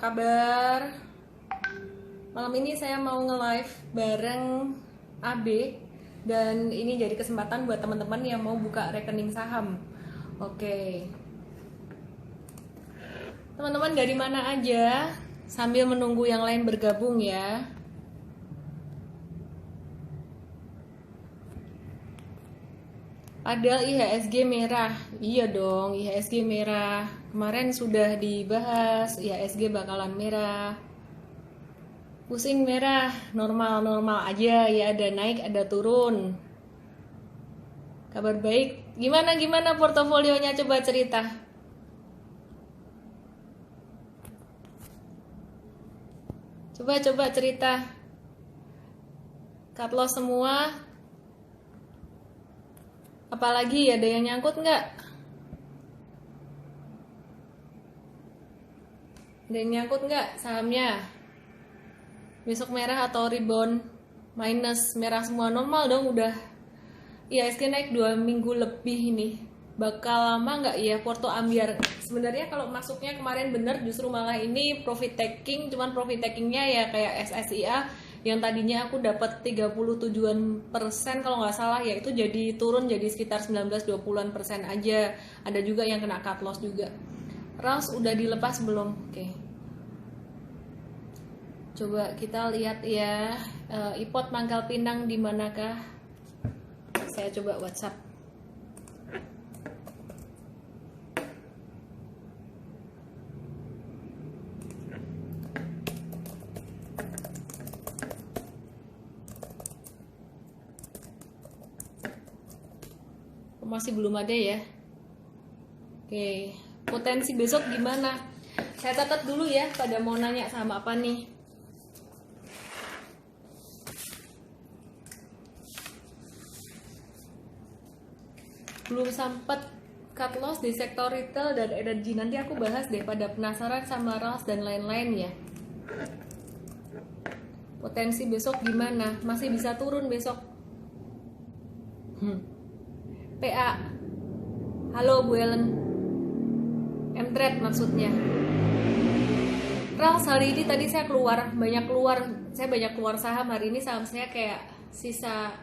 kabar? Malam ini saya mau nge-live bareng AB dan ini jadi kesempatan buat teman-teman yang mau buka rekening saham. Oke. Teman-teman dari mana aja sambil menunggu yang lain bergabung ya. Padahal IHSG merah. Iya dong, IHSG merah. Kemarin sudah dibahas, IHSG bakalan merah. Pusing merah, normal-normal aja ya, ada naik, ada turun. Kabar baik. Gimana portofolionya, coba cerita. Coba cerita. Cut loss semua. Apalagi ada yang nyangkut nggak? Ada yang nyangkut nggak sahamnya? Besok merah atau rebound minus, merah semua, normal dong udah. IHSG naik 2 minggu lebih ini. Bakal lama nggak ya Porto Ambiar? Sebenarnya kalau masuknya kemarin bener, justru malah ini profit taking, cuman profit takingnya ya kayak SSIA yang tadinya aku dapat 37% kalau nggak salah ya, itu jadi turun jadi sekitar 19-20% aja. Ada juga yang kena cut loss juga. RALS udah dilepas belum? Oke. Coba kita lihat ya, IPOT Pangkal Pinang di manakah? Saya coba WhatsApp. Masih belum ada ya. Oke, potensi besok gimana? Saya catat dulu ya, pada mau nanya sama apa nih. Belum sempat cut loss di sektor retail dan energi. Nanti aku bahas deh, pada penasaran sama RALS dan lain-lain ya. Potensi besok gimana? Masih bisa turun besok. PA. Halo Bu Ellen. M-Trade maksudnya. RALS hari ini tadi saya banyak keluar saham hari ini. Saham saya kayak sisa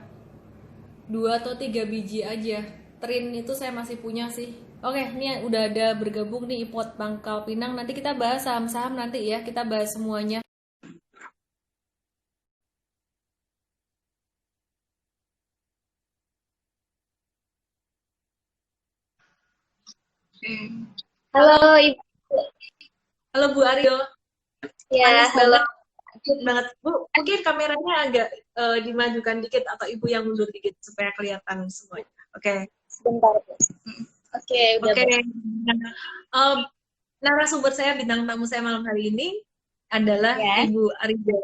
2 atau 3 biji aja. Trin itu saya masih punya sih. Oke, ini udah ada bergabung nih IPOT Pangkal Pinang. Nanti kita bahas saham-saham nanti ya, kita bahas semuanya. Halo Ibu. Halo Bu Aryo. Ya, Panas halo. banget Bu. Mungkin kameranya agak dimajukan dikit atau Ibu yang mundur dikit supaya kelihatan semuanya. Oke. Sebentar, Bu. Oke, udah Oke. baik. Nah, narasumber saya, bintang tamu saya malam hari ini adalah Ya. Ibu Arido.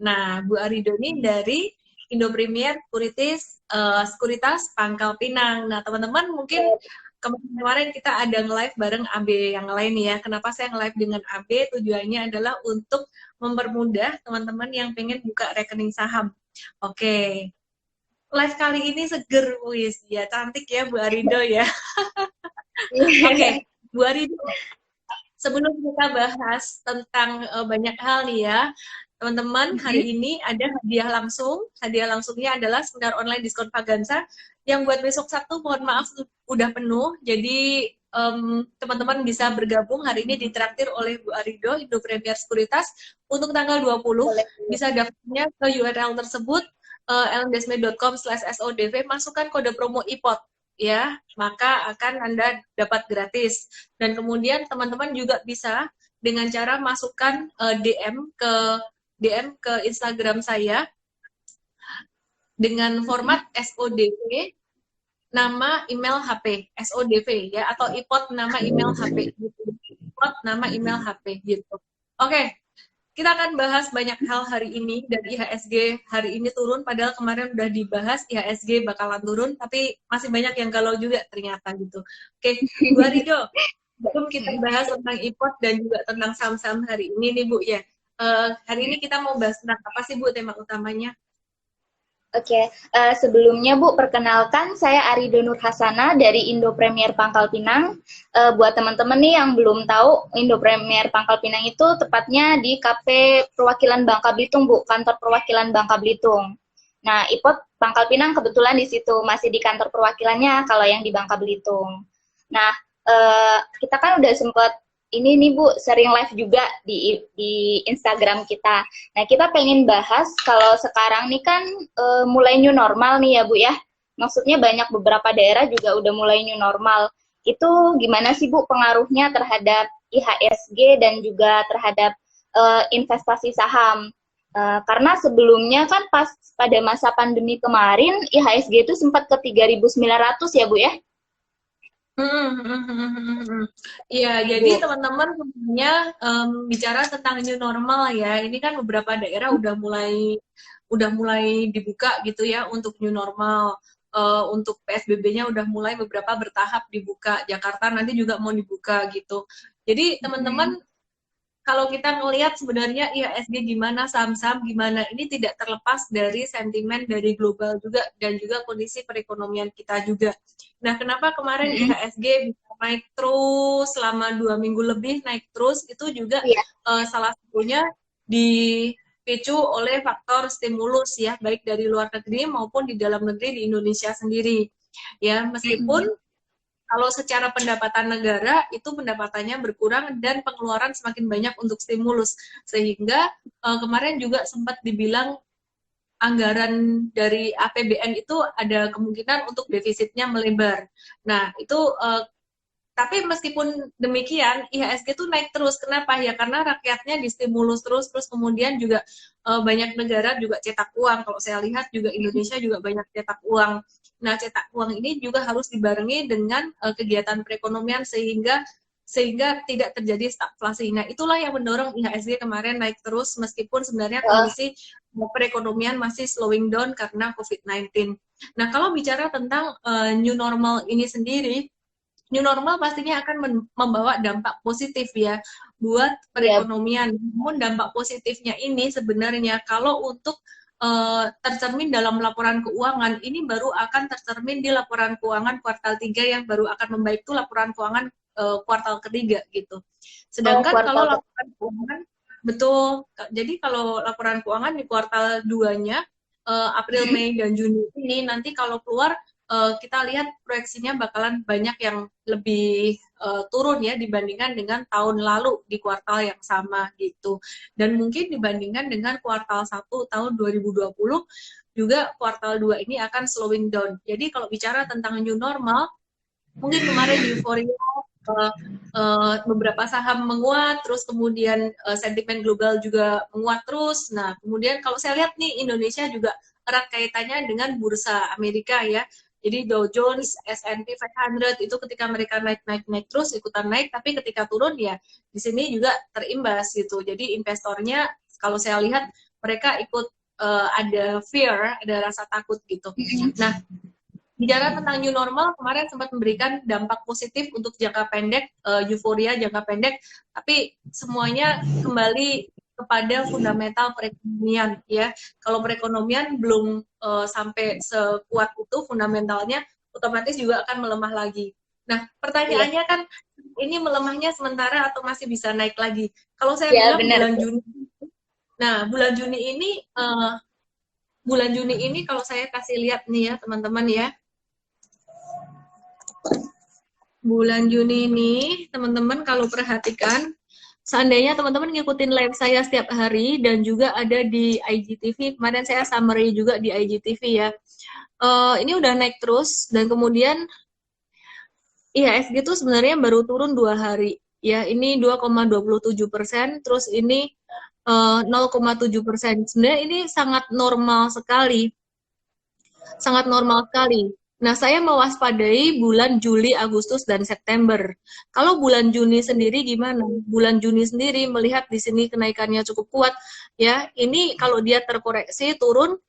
Nah, Bu Arido ini dari Indo Premier Sekuritas Pangkal Pinang. Nah, teman-teman mungkin kemarin kita ada nge-live bareng AB yang lain ya. Kenapa saya nge-live dengan AB? Tujuannya adalah untuk mempermudah teman-teman yang pengen buka rekening saham. Oke. Live kali ini seger, wis. Ya, cantik ya Bu Arido ya. Oke, Bu Arido, sebelum kita bahas tentang banyak hal nih ya, teman-teman, hari ini ada hadiah langsung. Hadiah langsungnya adalah seminar online diskon Vaganza yang buat besok Sabtu, mohon maaf udah penuh. Jadi teman-teman bisa bergabung hari ini ditraktir oleh Bu Arido, Indo Premier Sekuritas untuk tanggal 20. Boleh. Bisa daftarnya ke URL tersebut elmdesme.com/sodv, masukkan kode promo IPOT ya, maka akan Anda dapat gratis. Dan kemudian teman-teman juga bisa dengan cara masukkan DM ke Instagram saya dengan format SODV nama email HP, SODV ya, atau IPOT nama email HP gitu. IPOT nama email HP gitu. Oke. Kita akan bahas banyak hal hari ini, dan IHSG hari ini turun, padahal kemarin udah dibahas IHSG bakalan turun, tapi masih banyak yang galau juga ternyata gitu. Oke, Bu Arido, sebelum kita bahas tentang IPOT dan juga tentang saham-saham hari ini nih Bu ya, hari ini kita mau bahas tentang apa sih Bu tema utamanya? Oke, sebelumnya Bu, perkenalkan saya Arido Nur Hasana dari Indo Premier Pangkal Pinang. Buat teman-teman nih yang belum tahu, Indo Premier Pangkal Pinang itu tepatnya di KP Perwakilan Bangka Belitung, Bu, kantor perwakilan Bangka Belitung. Nah, IPOT Pangkal Pinang kebetulan di situ, masih di kantor perwakilannya kalau yang di Bangka Belitung. Nah, kita kan udah sempat ini nih Bu, sering live juga di Instagram kita. Nah, kita pengen bahas kalau sekarang nih kan mulai new normal nih ya Bu ya. Maksudnya banyak beberapa daerah juga udah mulai new normal. Itu gimana sih Bu pengaruhnya terhadap IHSG dan juga terhadap investasi saham? Karena sebelumnya kan pas pada masa pandemi kemarin IHSG itu sempat ke 3.900 ya Bu ya? Iya, jadi teman-teman sebenarnya bicara tentang new normal ya. Ini kan beberapa daerah udah mulai dibuka gitu ya untuk new normal. Untuk PSBB-nya udah mulai beberapa bertahap dibuka. Jakarta nanti juga mau dibuka gitu. Jadi teman-teman kalau kita ngelihat sebenarnya IHSG gimana, saham-saham gimana, ini tidak terlepas dari sentimen dari global juga dan juga kondisi perekonomian kita juga. Nah, kenapa kemarin IHSG bisa naik terus selama 2 minggu lebih naik terus, itu juga salah satunya dipicu oleh faktor stimulus ya, baik dari luar negeri maupun di dalam negeri di Indonesia sendiri. Ya, meskipun kalau secara pendapatan negara itu pendapatannya berkurang dan pengeluaran semakin banyak untuk stimulus, sehingga kemarin juga sempat dibilang anggaran dari APBN itu ada kemungkinan untuk defisitnya melebar. Nah, itu tapi meskipun demikian IHSG itu naik terus. Kenapa? Ya karena rakyatnya distimulus terus kemudian juga banyak negara juga cetak uang. Kalau saya lihat juga Indonesia juga banyak cetak uang. Nah, cetak uang ini juga harus dibarengi dengan kegiatan perekonomian sehingga tidak terjadi stagflasi. Nah, itulah yang mendorong IHSG kemarin naik terus meskipun sebenarnya kondisi perekonomian masih slowing down karena COVID-19. Nah, kalau bicara tentang new normal ini sendiri, new normal pastinya akan membawa dampak positif ya buat perekonomian. Namun dampak positifnya ini sebenarnya kalau untuk tercermin dalam laporan keuangan, ini baru akan tercermin di laporan keuangan kuartal 3 yang baru akan membaik itu laporan keuangan kuartal ketiga gitu. Sedangkan kalau laporan keuangan, betul, jadi kalau laporan keuangan di kuartal 2-nya, April, Mei, dan Juni ini nanti kalau keluar, kita lihat proyeksinya bakalan banyak yang lebih turun ya dibandingkan dengan tahun lalu di kuartal yang sama gitu. Dan mungkin dibandingkan dengan kuartal 1 tahun 2020 juga kuartal 2 ini akan slowing down. Jadi kalau bicara tentang new normal, mungkin kemarin euforia beberapa saham menguat, terus kemudian sentimen global juga menguat terus. Nah, kemudian kalau saya lihat nih Indonesia juga erat kaitannya dengan bursa Amerika ya. Jadi Dow Jones, S&P 500 itu ketika mereka naik terus ikutan naik, tapi ketika turun ya di sini juga terimbas gitu. Jadi investornya kalau saya lihat mereka ikut ada fear, ada rasa takut gitu. Nah, bicara tentang new normal kemarin sempat memberikan dampak positif untuk jangka pendek, euforia jangka pendek, tapi semuanya kembali kepada fundamental perekonomian ya. Kalau perekonomian belum sampai sekuat itu fundamentalnya, otomatis juga akan melemah lagi. Nah, pertanyaannya kan ini melemahnya sementara atau masih bisa naik lagi? Kalau saya bilang bulan Juni. Nah, bulan Juni ini kalau saya kasih lihat nih ya teman-teman ya. Bulan Juni ini, teman-teman kalau perhatikan, seandainya teman-teman ngikutin live saya setiap hari dan juga ada di IGTV, kemarin saya summary juga di IGTV ya. Ini udah naik terus dan kemudian IHSG itu sebenarnya baru turun 2 hari. Ya, ini 2,27%, terus ini 0,7%. Sebenarnya ini sangat normal sekali. Sangat normal sekali. Nah, saya mewaspadai bulan Juli, Agustus, dan September. Kalau bulan Juni sendiri gimana? Bulan Juni sendiri melihat di sini kenaikannya cukup kuat, ya. Ini kalau dia terkoreksi turun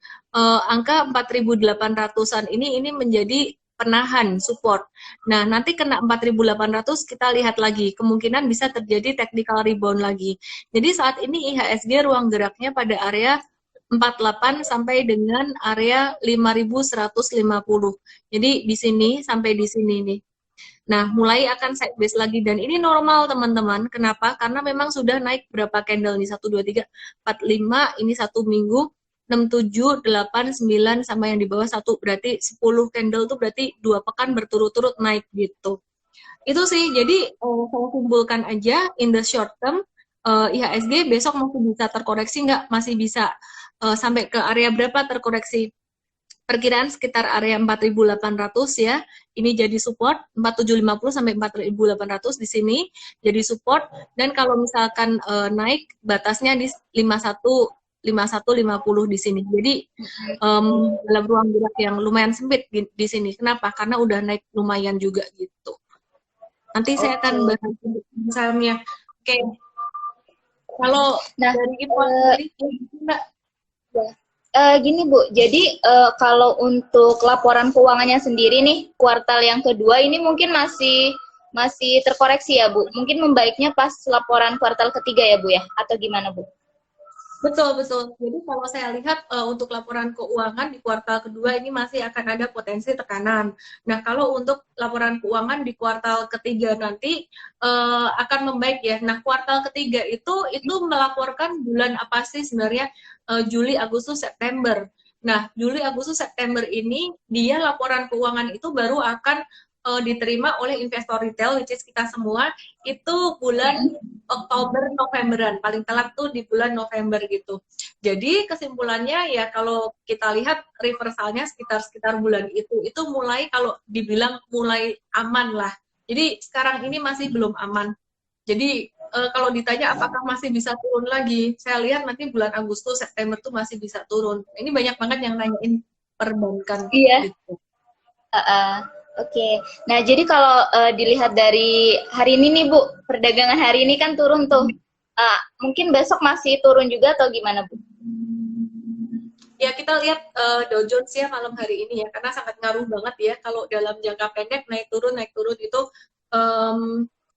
angka 4.800-an ini menjadi penahan support. Nah, nanti kena 4.800 kita lihat lagi. Kemungkinan bisa terjadi technical rebound lagi. Jadi saat ini IHSG ruang geraknya pada area 48 sampai dengan area 5150. Jadi di sini sampai di sini nih. Nah, mulai akan sideways lagi dan ini normal teman-teman. Kenapa? Karena memang sudah naik berapa candle nih? 1 2 3 4 5, ini satu minggu 6 7 8 9 sama yang di bawah satu, berarti 10 candle tuh berarti 2 pekan berturut-turut naik gitu. Itu sih. Jadi saya kumpulkan aja in the short term, IHSG besok masih bisa terkoreksi nggak? Masih bisa sampai ke area berapa terkoreksi? Perkiraan sekitar area 4.800 ya. Ini jadi support 4.750 sampai 4.800 di sini jadi support, dan kalau misalkan naik batasnya di 51 di sini. Jadi dalam ruang gerak yang lumayan sempit di sini. Kenapa? Karena udah naik lumayan juga gitu. Nanti saya akan bahas misalnya. Oke. Kalau dari Ibu sendiri, Mbak? Gini Bu, jadi kalau untuk laporan keuangannya sendiri nih, kuartal yang kedua ini mungkin masih terkoreksi ya Bu? Mungkin membaiknya pas laporan kuartal ketiga ya Bu ya? Atau gimana Bu? Betul, betul. Jadi kalau saya lihat untuk laporan keuangan di kuartal kedua ini masih akan ada potensi tekanan. Nah, kalau untuk laporan keuangan di kuartal ketiga nanti akan membaik ya. Nah, kuartal ketiga itu melaporkan bulan apa sih sebenarnya? Juli, Agustus, September. Nah, Juli, Agustus, September ini dia laporan keuangan itu baru akan diterima oleh investor retail, which is kita semua, itu bulan Oktober, Novemberan. Paling telat tuh di bulan November gitu. Jadi kesimpulannya ya kalau kita lihat reversalnya sekitar bulan itu mulai, kalau dibilang mulai aman lah. Jadi sekarang ini masih belum aman. Jadi kalau ditanya apakah masih bisa turun lagi, saya lihat nanti bulan Agustus, September tuh masih bisa turun. Ini banyak banget yang nanyain perbankan. Iya. Gitu. Oke. Nah, jadi kalau dilihat dari hari ini nih Bu, perdagangan hari ini kan turun tuh. Mungkin besok masih turun juga atau gimana Bu? Ya, kita lihat Dow Jones ya malam hari ini ya, karena sangat ngaruh banget ya kalau dalam jangka pendek naik turun itu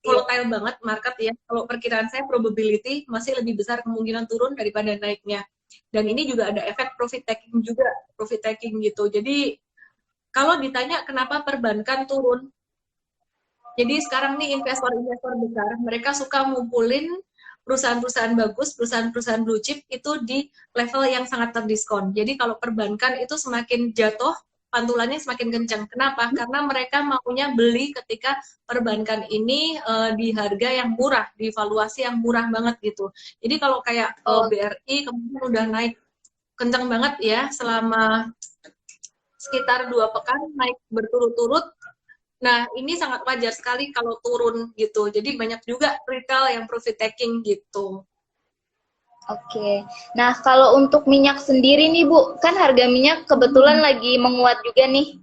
volatile banget market ya. Kalau perkiraan saya probability masih lebih besar kemungkinan turun daripada naiknya. Dan ini juga ada efek profit taking gitu. Jadi kalau ditanya kenapa perbankan turun, jadi sekarang nih investor-investor besar, mereka suka ngumpulin perusahaan-perusahaan bagus, perusahaan-perusahaan blue chip itu di level yang sangat terdiskon. Jadi kalau perbankan itu semakin jatuh, pantulannya semakin kencang. Kenapa? Karena mereka maunya beli ketika perbankan ini di harga yang murah, di valuasi yang murah banget gitu. Jadi kalau kayak BRI kemudian udah naik kencang banget ya selama sekitar 2 pekan naik berturut-turut. Nah, ini sangat wajar sekali kalau turun gitu. Jadi banyak juga retail yang profit taking gitu. Oke. Nah, kalau untuk minyak sendiri nih Bu, kan harga minyak kebetulan lagi menguat juga nih.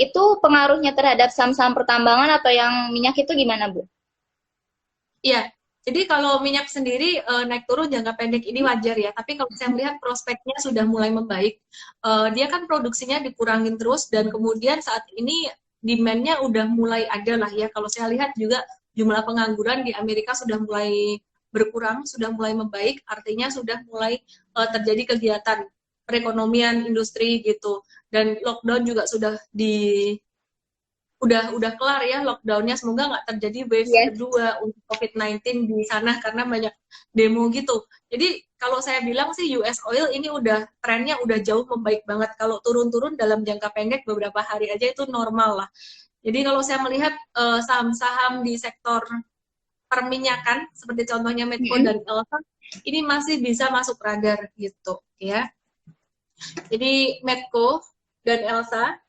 Itu pengaruhnya terhadap saham-saham pertambangan atau yang minyak itu gimana Bu? Iya, jadi kalau minyak sendiri naik turun jangka pendek ini wajar ya. Tapi kalau saya melihat prospeknya sudah mulai membaik. Dia kan produksinya dikurangin terus dan kemudian saat ini demand-nya udah mulai ada lah ya. Kalau saya lihat juga jumlah pengangguran di Amerika sudah mulai berkurang, sudah mulai membaik, artinya sudah mulai terjadi kegiatan perekonomian, industri gitu. Dan lockdown juga sudah udah kelar ya lockdownnya, semoga nggak terjadi wave kedua untuk COVID-19 di sana karena banyak demo gitu. Jadi kalau saya bilang sih US oil ini udah trennya udah jauh membaik banget. Kalau turun-turun dalam jangka pendek beberapa hari aja itu normal lah. Jadi kalau saya melihat saham-saham di sektor perminyakan seperti contohnya Medco dan Elsa ini masih bisa masuk radar gitu ya. Jadi Medco dan Elsa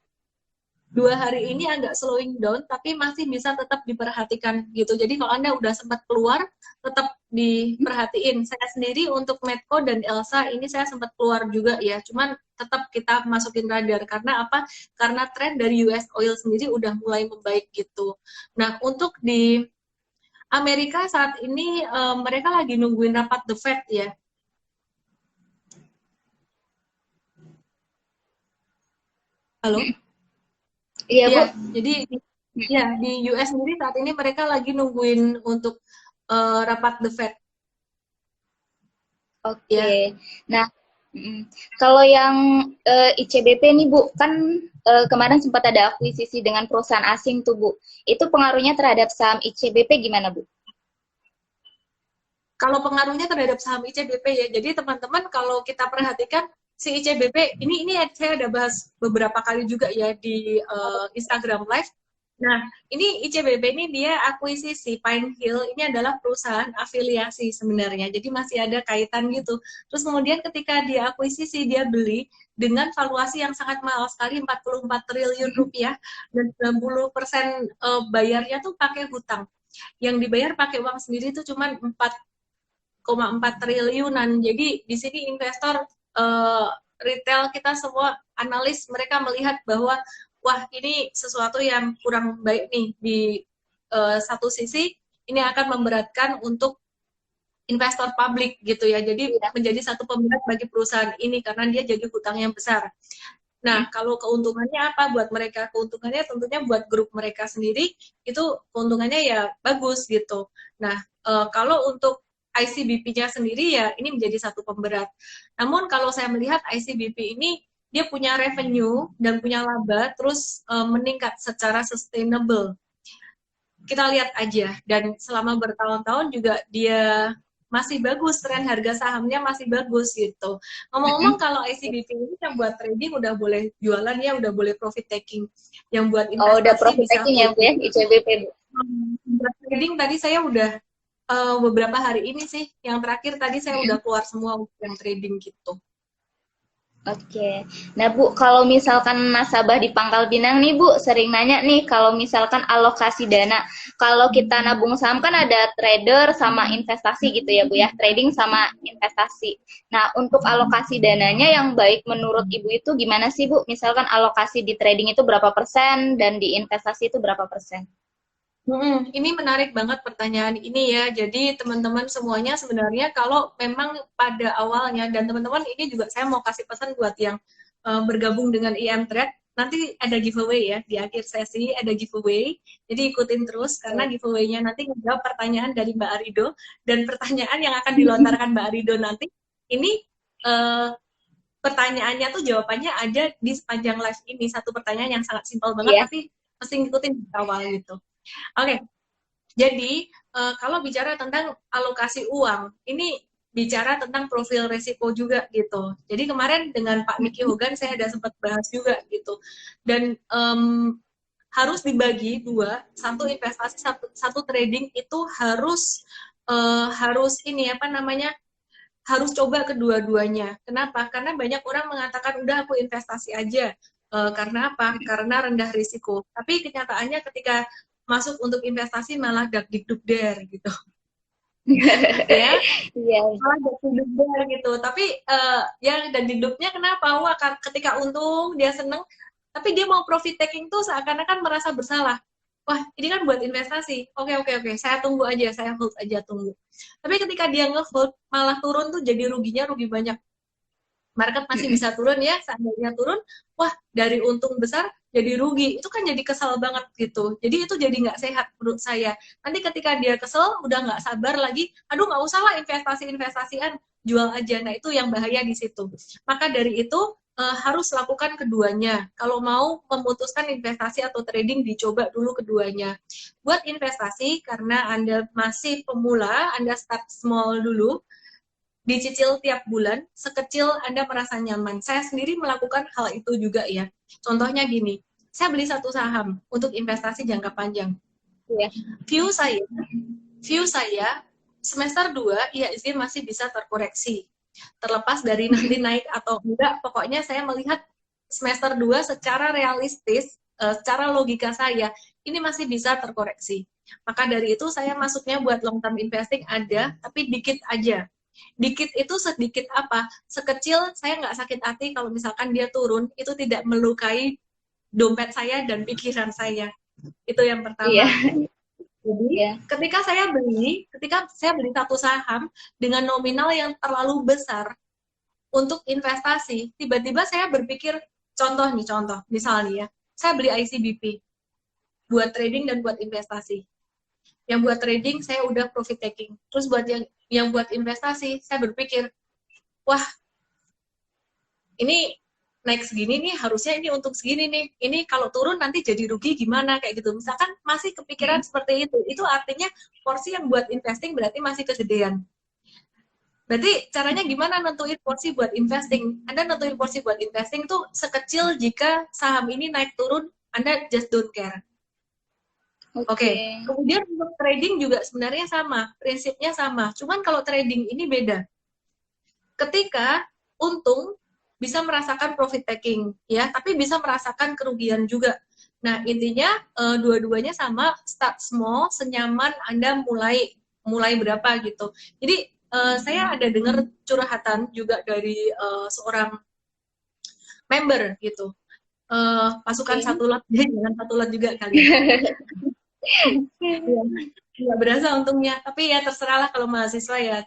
2 hari ini agak slowing down, tapi masih bisa tetap diperhatikan gitu. Jadi kalau Anda udah sempat keluar, tetap diperhatiin. Saya sendiri untuk Medco dan Elsa ini saya sempat keluar juga ya, cuman tetap kita masukin radar. Karena apa? Karena tren dari US oil sendiri udah mulai membaik gitu. Nah, untuk di Amerika saat ini mereka lagi nungguin rapat The Fed ya. Halo? Iya, Bu. Jadi ya di US sendiri saat ini mereka lagi nungguin untuk rapat The Fed. Oke. Nah, Kalau yang ICBP nih Bu, kan kemarin sempat ada akuisisi dengan perusahaan asing tuh Bu. Itu pengaruhnya terhadap saham ICBP gimana Bu? Kalau pengaruhnya terhadap saham ICBP ya, jadi teman-teman kalau kita perhatikan si ICBP ini saya ada bahas beberapa kali juga ya di Instagram Live. Nah, ini ICBP ini dia akuisisi Pine Hill, ini adalah perusahaan afiliasi sebenarnya, jadi masih ada kaitan gitu. Terus kemudian ketika dia akuisisi, dia beli dengan valuasi yang sangat mahal sekali, 44 triliun rupiah, dan 90% bayarnya tuh pakai hutang. Yang dibayar pakai uang sendiri itu cuma 4,4 triliunan. Jadi di sini investor retail kita semua analis mereka melihat bahwa wah ini sesuatu yang kurang baik nih di satu sisi ini akan memberatkan untuk investor publik gitu ya. Jadi menjadi satu pemberat bagi perusahaan ini karena dia jadi hutang yang besar. Nah, kalau keuntungannya apa buat mereka? Keuntungannya tentunya buat grup mereka sendiri itu keuntungannya ya bagus gitu. Nah, kalau untuk ICBP-nya sendiri ya ini menjadi satu pemberat. Namun kalau saya melihat ICBP ini dia punya revenue dan punya laba terus meningkat secara sustainable. Kita lihat aja dan selama bertahun-tahun juga dia masih bagus, tren harga sahamnya masih bagus gitu. Ngomong-ngomong kalau ICBP ini yang buat trading udah boleh jualan ya, udah boleh profit taking. Yang buat Oh, udah investasi profit bisa taking ya Bu ya, ICBP Bu? buat trading tadi saya udah beberapa hari ini sih, yang terakhir tadi saya udah keluar semua untuk yang trading gitu. Oke. Nah, Bu, kalau misalkan nasabah di Pangkal Pinang nih, Bu, sering nanya nih kalau misalkan alokasi dana. Kalau kita nabung saham kan ada trader sama investasi gitu ya, Bu ya. Trading sama investasi. Nah, untuk alokasi dananya yang baik menurut Ibu itu gimana sih, Bu? Misalkan alokasi di trading itu berapa persen dan di investasi itu berapa persen? Ini menarik banget pertanyaan ini ya. Jadi teman-teman semuanya sebenarnya kalau memang pada awalnya dan teman-teman ini juga saya mau kasih pesan buat yang bergabung dengan IM Trade, nanti ada giveaway ya di akhir sesi ada giveaway. Jadi ikutin terus karena giveaway-nya nanti menjawab pertanyaan dari Mbak Arido dan pertanyaan yang akan dilontarkan Mbak Arido nanti ini pertanyaannya tuh jawabannya ada di sepanjang live ini. Satu pertanyaan yang sangat simpel banget Iya. tapi mesti ngikutin di awal gitu. Oke, jadi kalau bicara tentang alokasi uang, ini bicara tentang profil resiko juga gitu. Jadi kemarin dengan Pak Miki Hogan saya ada sempat bahas juga gitu. Dan harus dibagi dua, satu investasi, satu trading itu harus ini apa namanya harus coba kedua-duanya. Kenapa? Karena banyak orang mengatakan udah aku investasi aja. Karena apa? Karena rendah risiko. Tapi kenyataannya ketika masuk untuk investasi malah dagdikdukder gitu. Ya, Iya. malah dagdikdukder gitu. Tapi ya dagdikduknya kenapa? Wah, ketika untung dia seneng, tapi dia mau profit taking tuh seakan-akan merasa bersalah. Wah, ini kan buat investasi. Oke, oke, oke. Saya tunggu aja, saya hold aja tunggu. Tapi ketika dia nge-hold, malah turun tuh jadi ruginya rugi banyak. Market masih bisa turun ya, seandainya turun, wah dari untung besar jadi rugi. Itu kan jadi kesal banget gitu. Jadi itu jadi nggak sehat menurut saya. Nanti ketika dia kesel, udah nggak sabar lagi, aduh nggak usah lah investasi-investasian, jual aja. Nah itu yang bahaya di situ. Maka dari itu harus lakukan keduanya. Kalau mau memutuskan investasi atau trading, dicoba dulu keduanya. Buat investasi, karena Anda masih pemula, Anda start small dulu, dicicil tiap bulan, sekecil Anda merasa nyaman. Saya sendiri melakukan hal itu juga ya. Contohnya gini, saya beli satu saham untuk investasi jangka panjang. Iya. View saya semester 2 IHSG masih bisa terkoreksi. Terlepas dari nanti naik atau enggak, pokoknya saya melihat semester 2 secara realistis, secara logika saya, ini masih bisa terkoreksi. Maka dari itu saya masuknya buat long term investing ada, tapi dikit aja. Dikit itu sedikit apa? Sekecil saya nggak sakit hati kalau misalkan dia turun, itu tidak melukai dompet saya dan pikiran saya. Itu yang pertama. Iya. Jadi Iya. ketika saya beli satu saham dengan nominal yang terlalu besar untuk investasi, tiba-tiba saya berpikir, contoh, misalnya ya, saya beli ICBP buat trading dan buat investasi. Yang buat trading saya udah profit taking. Terus buat yang buat investasi, saya berpikir, wah ini naik segini nih, harusnya ini untung segini nih, ini kalau turun nanti jadi rugi gimana, kayak gitu. Misalkan masih kepikiran seperti itu artinya porsi yang buat investing berarti masih kegedean. Berarti caranya gimana nentuin porsi buat investing? Anda nentuin porsi buat investing tuh sekecil jika saham ini naik turun, Anda just don't care. Oke. Kemudian untuk trading juga sebenarnya sama, prinsipnya sama. Cuman kalau trading ini beda. Ketika untung bisa merasakan profit taking, ya, tapi bisa merasakan kerugian juga. Nah, intinya dua-duanya sama, start small, senyaman Anda mulai berapa gitu. Jadi saya ada dengar curhatan juga dari seorang member gitu. Pasukan satu lot, jangan satu lot juga kalian. Nggak berasa untungnya, tapi ya terserahlah kalau mahasiswa ya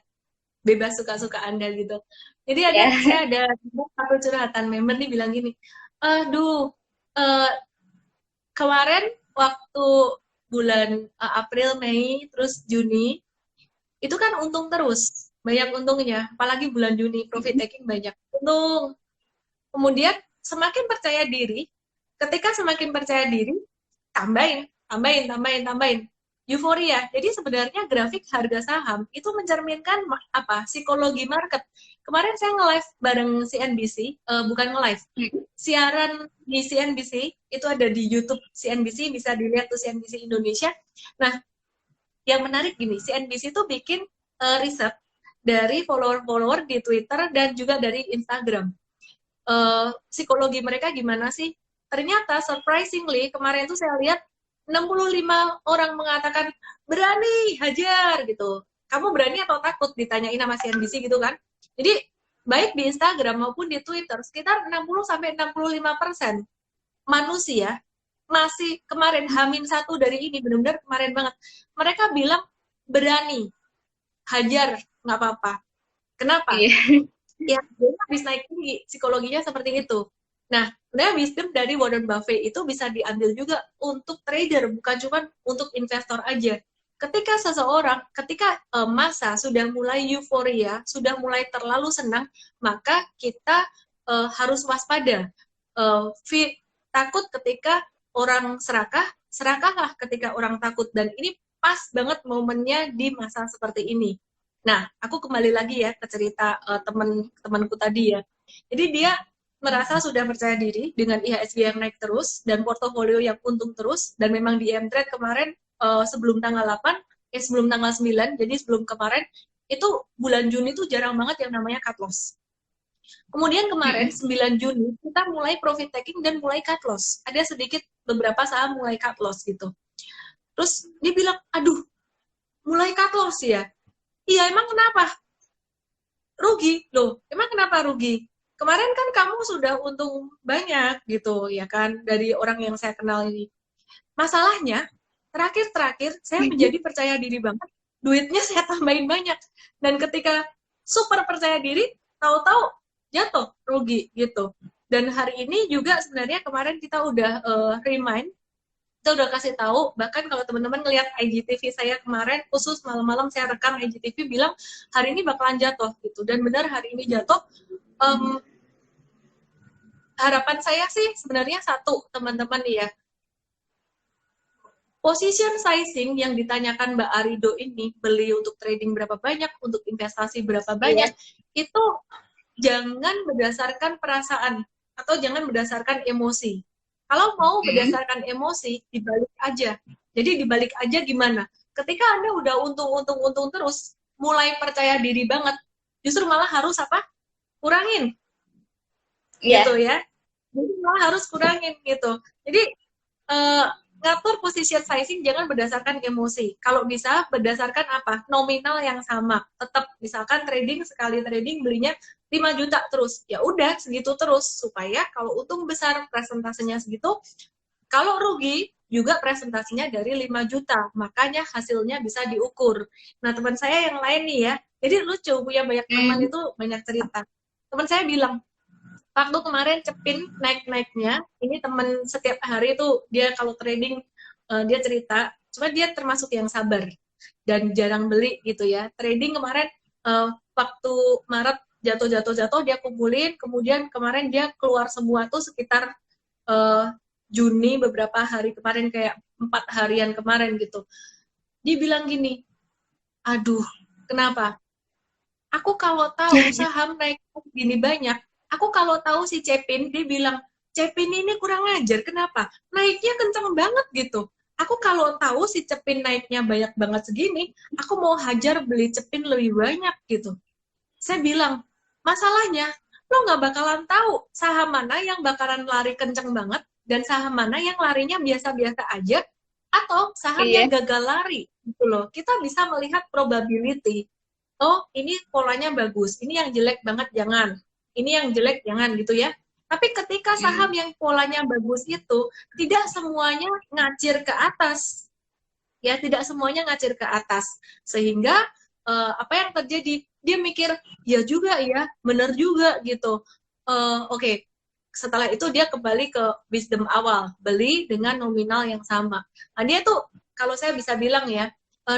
bebas suka-suka Anda gitu. Jadi saya ada satu curhatan member nih bilang gini, aduh, kemarin waktu bulan April, Mei, terus Juni, itu kan untung terus, banyak untungnya, apalagi bulan Juni, profit taking banyak untung. Kemudian semakin percaya diri, ketika semakin percaya diri, tambahin. Euforia. Jadi sebenarnya grafik harga saham itu mencerminkan apa? Psikologi market. Kemarin saya nge-live bareng CNBC, bukan nge-live, siaran di CNBC, itu ada di YouTube CNBC, bisa dilihat tuh CNBC Indonesia. Nah, yang menarik gini, CNBC itu bikin riset dari follower-follower di Twitter dan juga dari Instagram. Psikologi mereka gimana sih? Ternyata surprisingly kemarin tuh saya lihat 65 orang mengatakan berani, hajar gitu. Kamu berani atau takut? Ditanyain sama CNBC gitu kan. Jadi baik di Instagram maupun di Twitter sekitar 60-65% manusia masih kemarin H-1 dari ini, benar-benar kemarin banget. Mereka bilang berani, hajar, nggak apa-apa. Kenapa? Ya, dia habis naik tinggi, psikologinya seperti itu. Nah, sebenarnya wisdom dari Warren Buffett itu bisa diambil juga untuk trader, bukan cuma untuk investor aja. Ketika masa sudah mulai euforia, sudah mulai terlalu senang, maka kita harus waspada. Takut ketika orang serakahlah ketika orang takut. Dan ini pas banget momennya di masa seperti ini. Nah, aku kembali lagi ya ke cerita temanku tadi ya. Jadi dia merasa sudah percaya diri dengan IHSG yang naik terus dan portofolio yang untung terus, dan memang di M-Trade kemarin sebelum tanggal 8, sebelum tanggal 9, jadi sebelum kemarin, itu bulan Juni itu jarang banget yang namanya cut loss. Kemudian kemarin 9 Juni kita mulai profit taking dan mulai cut loss. Ada sedikit beberapa saham mulai cut loss gitu. Terus dia bilang, aduh, mulai cut loss ya? Iya, emang kenapa? Rugi loh. Emang kenapa rugi? Kemarin kan kamu sudah untung banyak gitu ya kan dari orang yang saya kenal ini. Masalahnya terakhir saya menjadi percaya diri banget, duitnya saya tambahin banyak, dan ketika super percaya diri tahu-tahu jatuh rugi gitu. Dan hari ini juga sebenarnya kemarin kita udah remind, kita udah kasih tahu, bahkan kalau teman-teman ngelihat IGTV saya kemarin, khusus malam-malam saya rekam IGTV bilang hari ini bakalan jatuh gitu, dan benar hari ini jatuh. Harapan saya sih sebenarnya satu, teman-teman ya, position sizing yang ditanyakan Mbak Arido ini, beli untuk trading berapa banyak, untuk investasi berapa banyak, itu jangan berdasarkan perasaan atau jangan berdasarkan emosi. Kalau mau berdasarkan emosi, dibalik aja. Jadi dibalik aja gimana? Ketika Anda udah untung terus, mulai percaya diri banget, justru malah harus apa? Kurangin. Gitu ya. Jadi malah harus kurangin gitu. Jadi ngatur position sizing jangan berdasarkan emosi. Kalau bisa berdasarkan apa? Nominal yang sama. Tetap misalkan sekali trading belinya 5 juta terus. Ya udah segitu terus supaya kalau untung besar presentasenya segitu, kalau rugi juga presentasinya dari 5 juta. Makanya hasilnya bisa diukur. Nah, teman saya yang lain nih ya. Jadi lucu, punya banyak teman itu banyak cerita. Teman saya bilang, waktu kemarin cepin naik-naiknya, ini temen setiap hari tuh dia kalau trading dia cerita, cuma dia termasuk yang sabar dan jarang beli gitu ya. Trading kemarin waktu Maret jatuh dia kumpulin, kemudian kemarin dia keluar semua tuh sekitar Juni, beberapa hari kemarin, kayak 4 harian kemarin gitu. Dia bilang gini, aduh kenapa? Aku kalau tahu saham naik gini banyak, aku kalau tahu si Cepin, dia bilang, Cepin ini kurang ajar, kenapa? Naiknya kenceng banget gitu. Aku kalau tahu si Cepin naiknya banyak banget segini, aku mau hajar beli Cepin lebih banyak gitu. Saya bilang, masalahnya lo nggak bakalan tahu saham mana yang bakalan lari kenceng banget dan saham mana yang larinya biasa-biasa aja atau saham yang gagal lari gitu loh. Kita bisa melihat probability. Oh, ini polanya bagus. Ini yang jelek banget jangan. Ini yang jelek jangan gitu ya. Tapi ketika saham yang polanya bagus itu tidak semuanya ngacir ke atas. Ya, tidak semuanya ngacir ke atas. Sehingga apa yang terjadi? Dia mikir, ya juga ya, benar juga gitu. Oke. Setelah itu dia kembali ke wisdom awal, beli dengan nominal yang sama. Nah, dia tuh kalau saya bisa bilang ya,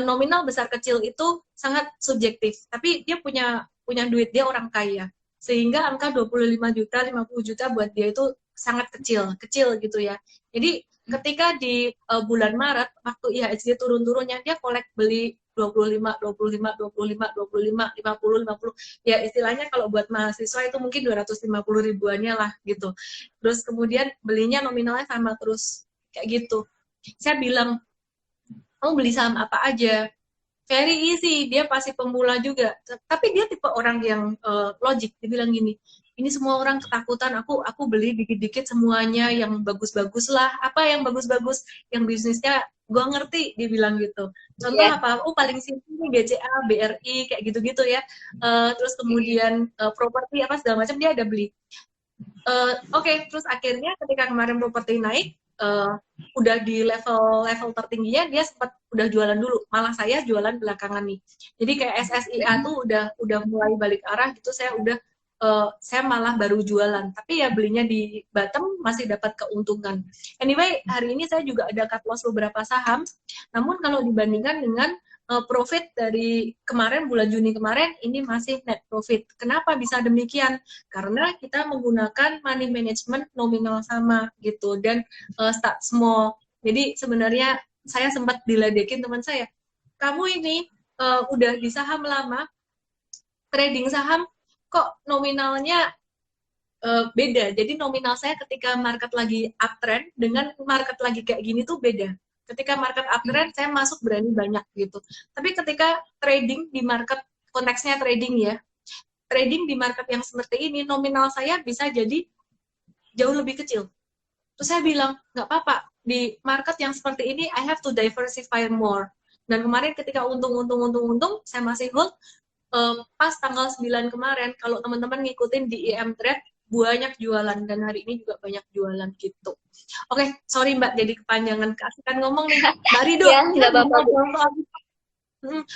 nominal besar kecil itu sangat subjektif, tapi dia punya duit, dia orang kaya. Sehingga angka 25 juta, 50 juta buat dia itu sangat kecil gitu ya. Jadi ketika di bulan Maret waktu IHSG turun-turunnya, dia kolek beli 25, 25, 25, 25, 50, 50. Ya istilahnya kalau buat mahasiswa itu mungkin 250 ribuannya lah gitu. Terus kemudian belinya nominalnya sama terus kayak gitu. Saya bilang, kamu beli saham apa aja? Very easy, dia pasti pemula juga. Tapi dia tipe orang yang logik. Dia bilang gini, ini semua orang ketakutan, aku beli dikit-dikit semuanya yang bagus-bagus lah. Apa yang bagus-bagus? Yang bisnisnya gue ngerti, dia bilang gitu. Contoh apa? Oh paling simpel nih BCA, BRI, kayak gitu-gitu ya. Terus kemudian properti apa segala macam dia ada beli. Oke, terus akhirnya ketika kemarin properti naik, udah di level tertingginya dia sempat udah jualan dulu, malah saya jualan belakangan nih. Jadi kayak SSIA tuh udah mulai balik arah gitu, saya malah baru jualan, tapi ya belinya di bottom masih dapat keuntungan. Anyway, hari ini saya juga ada cut loss beberapa saham, namun kalau dibandingkan dengan profit dari kemarin, bulan Juni kemarin, ini masih net profit. Kenapa bisa demikian? Karena kita menggunakan money management nominal sama gitu, dan start small. Jadi sebenarnya saya sempat diledekin teman saya, kamu ini udah di saham lama, trading saham, kok nominalnya beda. Jadi nominal saya ketika market lagi uptrend dengan market lagi kayak gini tuh beda. Ketika market uptrend saya masuk berani banyak gitu. Tapi ketika trading di market, konteksnya trading ya, trading di market yang seperti ini, nominal saya bisa jadi jauh lebih kecil. Terus saya bilang, nggak apa-apa, di market yang seperti ini I have to diversify more. Dan kemarin ketika untung, saya masih hold. Pas tanggal 9 kemarin, kalau teman-teman ngikutin di IM Trade, banyak jualan, dan hari ini juga banyak jualan gitu. Oke, sorry Mbak, jadi kepanjangan, keasikan ngomong nih. Mbak Rido, ya, nggak apa-apa.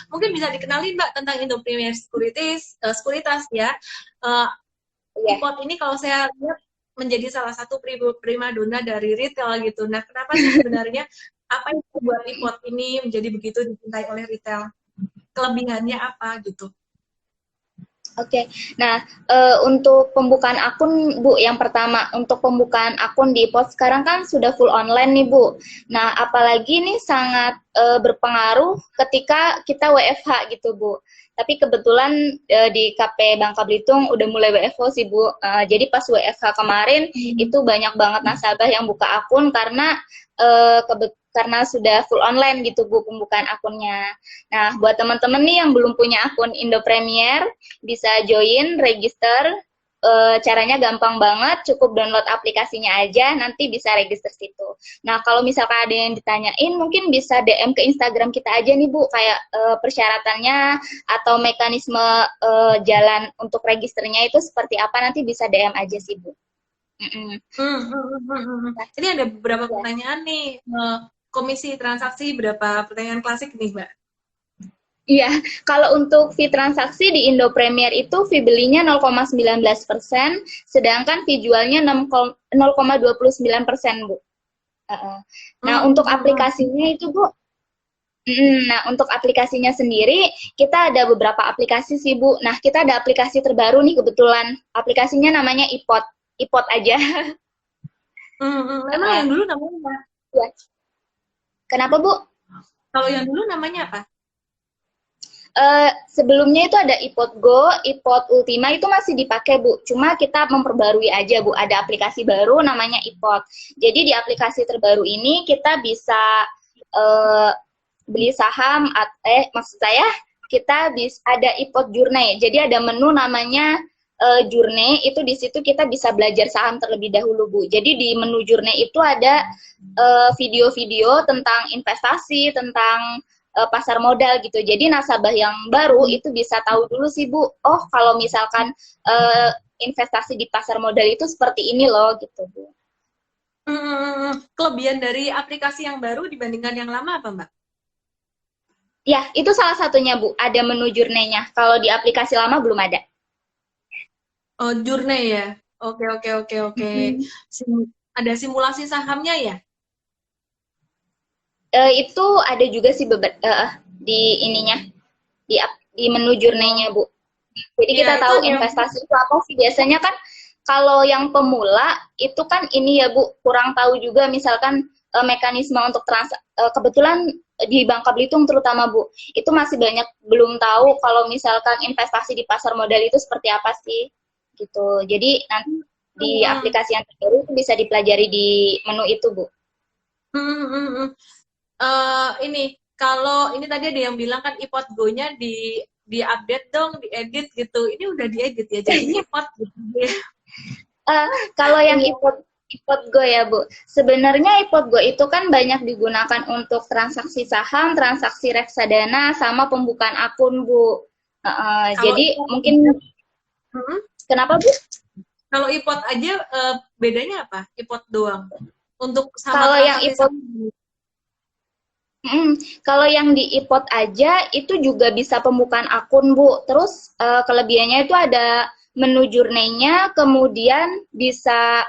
Mungkin bisa dikenalin Mbak tentang Indo Premier Sekuritas ya. IPOT ini kalau saya lihat menjadi salah satu prima dona dari retail gitu. Nah, kenapa sih sebenarnya apa yang membuat IPOT ini menjadi begitu dicintai oleh retail? Kelebihannya apa gitu? Oke, nah untuk pembukaan akun Bu, yang pertama untuk pembukaan akun di IPOT sekarang kan sudah full online nih Bu. Nah apalagi nih sangat berpengaruh ketika kita WFH gitu Bu. Tapi kebetulan di KP Bangka Belitung udah mulai WFO sih Bu. Jadi pas WFH kemarin itu banyak banget nasabah yang buka akun karena karena sudah full online gitu Bu pembukaan akunnya. Nah, buat teman-teman nih yang belum punya akun Indo Premier, bisa join, register. Caranya gampang banget, cukup download aplikasinya aja, nanti bisa register situ. Nah, kalau misalkan ada yang ditanyain, mungkin bisa DM ke Instagram kita aja nih Bu, kayak persyaratannya atau mekanisme jalan untuk registernya itu seperti apa, nanti bisa DM aja sih Bu. Jadi ada beberapa pertanyaan nih. Komisi transaksi berapa? Pertanyaan klasik nih, Mbak. Iya, kalau untuk fee transaksi di Indo Premier itu fee belinya 0,19%, sedangkan fee jualnya 0,29%, Bu. Nah, untuk aplikasinya itu, Bu, Nah, untuk aplikasinya sendiri, kita ada beberapa aplikasi sih, Bu. Nah, kita ada aplikasi terbaru nih kebetulan. Aplikasinya namanya iPod. iPod aja. Memang yang dulu namanya apa? Ya. Kenapa, Bu? Kalau yang dulu namanya apa? Sebelumnya itu ada iPod Go, iPod Ultima itu masih dipakai, Bu. Cuma kita memperbarui aja, Bu. Ada aplikasi baru namanya iPod. Jadi di aplikasi terbaru ini kita bisa beli saham, maksud saya kita bisa ada iPod Journey. Jadi ada menu namanya Journey, itu di situ kita bisa belajar saham terlebih dahulu, Bu. Jadi di menu Journey itu ada video-video tentang investasi, tentang pasar modal gitu. Jadi nasabah yang baru itu bisa tahu dulu sih, Bu. Oh, kalau misalkan investasi di pasar modal itu seperti ini loh gitu, Bu. Kelebihan dari aplikasi yang baru dibandingkan yang lama apa, Mbak? Ya, itu salah satunya, Bu. Ada menu Journey-nya. Kalau di aplikasi lama belum ada. Oh, Journey ya. Oke. Ada simulasi sahamnya ya? Itu ada juga sih di ininya, di menu Journey-nya, Bu. Jadi Ya, kita tahu yang... investasi itu apa sih. Biasanya kan kalau yang pemula itu kan ini ya, Bu, kurang tahu juga misalkan mekanisme untuk kebetulan di Bangka Belitung terutama, Bu, itu masih banyak belum tahu kalau misalkan investasi di pasar modal itu seperti apa sih gitu. Jadi nanti di aplikasi yang terbaru itu bisa dipelajari di menu itu, Bu. Ini kalau ini tadi ada yang bilang kan iPod Go-nya di update dong, diedit gitu. Ini udah diedit ya, jadi iPod gitu ya. Kalau yang iPod Go ya, Bu. Sebenarnya iPod Go itu kan banyak digunakan untuk transaksi saham, transaksi reksadana, sama pembukaan akun, Bu. Jadi mungkin kenapa, Bu? Kalau iPod aja bedanya apa? iPod doang. Untuk sama kalau yang iPod kalau yang di iPod aja itu juga bisa pembukaan akun, Bu. Terus kelebihannya itu ada menu Journey-nya, kemudian bisa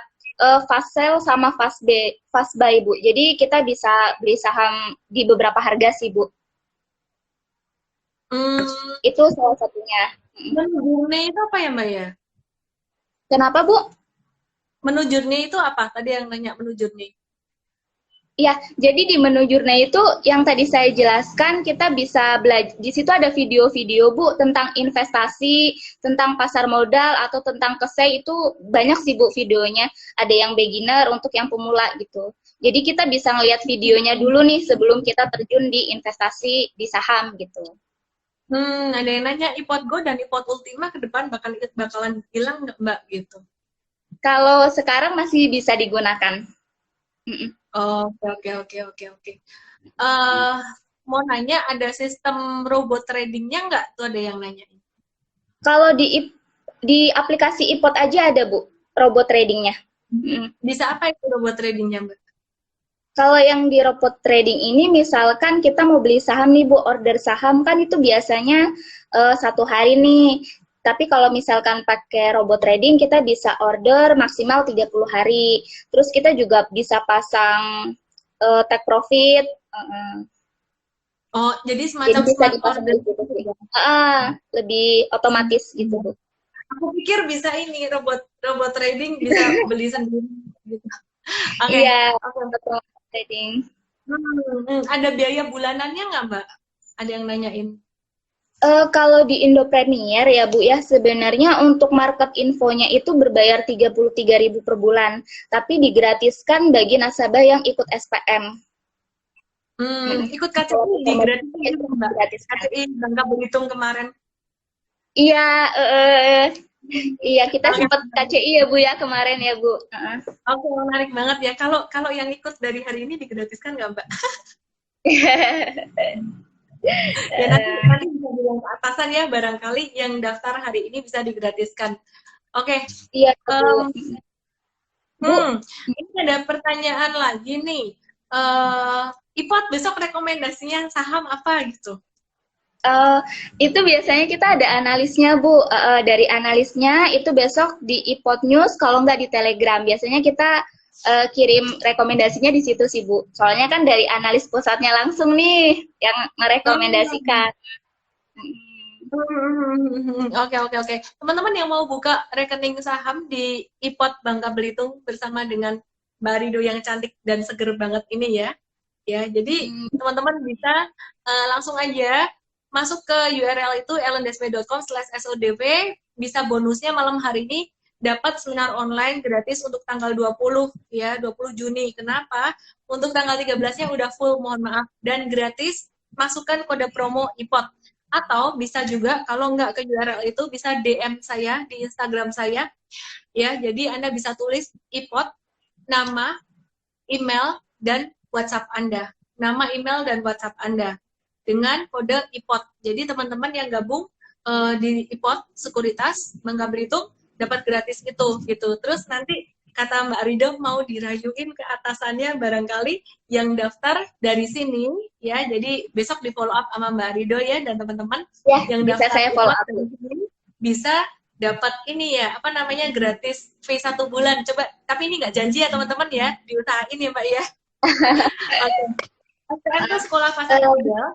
fast sell sama fast buy, Bu. Jadi kita bisa beli saham di beberapa harga sih, Bu. Itu salah satunya. Menu Journey itu apa ya, Mbak ya? Kenapa, Bu? Menu Journey itu apa? Tadi yang nanya menu Journey. Ya, jadi di menu Journey itu yang tadi saya jelaskan, kita bisa belajar. Di situ ada video-video, Bu, tentang investasi, tentang pasar modal, atau tentang kesei, itu banyak sih, Bu, videonya. Ada yang beginner, untuk yang pemula gitu. Jadi kita bisa ngeliat videonya dulu nih, sebelum kita terjun di investasi di saham gitu. Ada yang nanya iPod Go dan iPod Ultima ke depan bakalan hilang nggak, Mbak, gitu? Kalau sekarang masih bisa digunakan. Oke. Mau nanya, ada sistem robot tradingnya nggak? Tuh ada yang nanya. Kalau di aplikasi iPod aja ada, Bu, robot tradingnya. Bisa apa itu robot tradingnya, Mbak? Kalau yang di robot trading ini, misalkan kita mau beli saham nih, Bu, order saham kan itu biasanya 1 hari nih. Tapi kalau misalkan pakai robot trading, kita bisa order maksimal 30 hari. Terus kita juga bisa pasang take profit. Oh, jadi semacam bisa dipasang gitu. Lebih otomatis gitu, Bu. Aku pikir bisa ini, robot trading bisa beli sendiri. Gitu. Iya, betul. Trading. Ada biaya bulanannya nggak, Mbak? Ada yang nanyain. Kalau di Indo Premier ya, Bu, ya, sebenarnya untuk market infonya itu berbayar 33.000 per bulan, tapi digratiskan bagi nasabah yang ikut SPM. Ikut KCI digratiskan, Mbak? KCI Bangka Belitung kemarin. Iya, iya, kita sempat KCI ya, Bu, ya, kemarin ya, Bu. Oke, menarik banget ya. Kalau yang ikut dari hari ini digratiskan nggak, Mbak? Ya, nanti bisa bilang ke atasan ya, barangkali yang daftar hari ini bisa digratiskan. Oke. Iya. Ini ada pertanyaan lagi nih. iPod besok rekomendasinya saham apa gitu? Itu biasanya kita ada analisnya, Bu. Dari analisnya itu besok di iPod News, kalau nggak di Telegram. Biasanya kita kirim rekomendasinya di situ sih Bu. Soalnya kan dari analis pusatnya langsung nih yang Hmm. merekomendasikan. Hmm. Oke, oke, oke. Teman-teman yang mau buka rekening saham di IPOT Bangka Belitung bersama dengan Mbak Rido yang cantik dan seger banget ini ya. Ya, jadi Hmm. teman-teman bisa langsung aja masuk ke URL itu elendesme.com/sodp, bisa bonusnya malam hari ini dapat seminar online gratis untuk tanggal 20 ya, 20 Juni. Kenapa? Untuk tanggal 13-nya udah full, mohon maaf, dan gratis masukkan kode promo IPOT. Atau bisa juga kalau nggak ke URL itu bisa DM saya di Instagram saya ya. Jadi Anda bisa tulis IPOT, nama, email, dan WhatsApp Anda. Nama, email, dan WhatsApp Anda dengan kode IPOT. Jadi teman-teman yang gabung di IPOT Sekuritas Bangka Belitung dapat gratis itu gitu. Terus nanti kata Mbak Rido mau dirayuin ke atasannya barangkali yang daftar dari sini ya. Jadi besok di follow up sama Mbak Rido ya, dan teman-teman Ya, yang bisa daftar saya follow IPOT up. dari sini bisa dapat ini ya, apa namanya, gratis fee 1 bulan. Coba, tapi ini nggak janji ya teman-teman ya, diusahain ya Mbak ya. Oke. SPM itu sekolah pasar modal.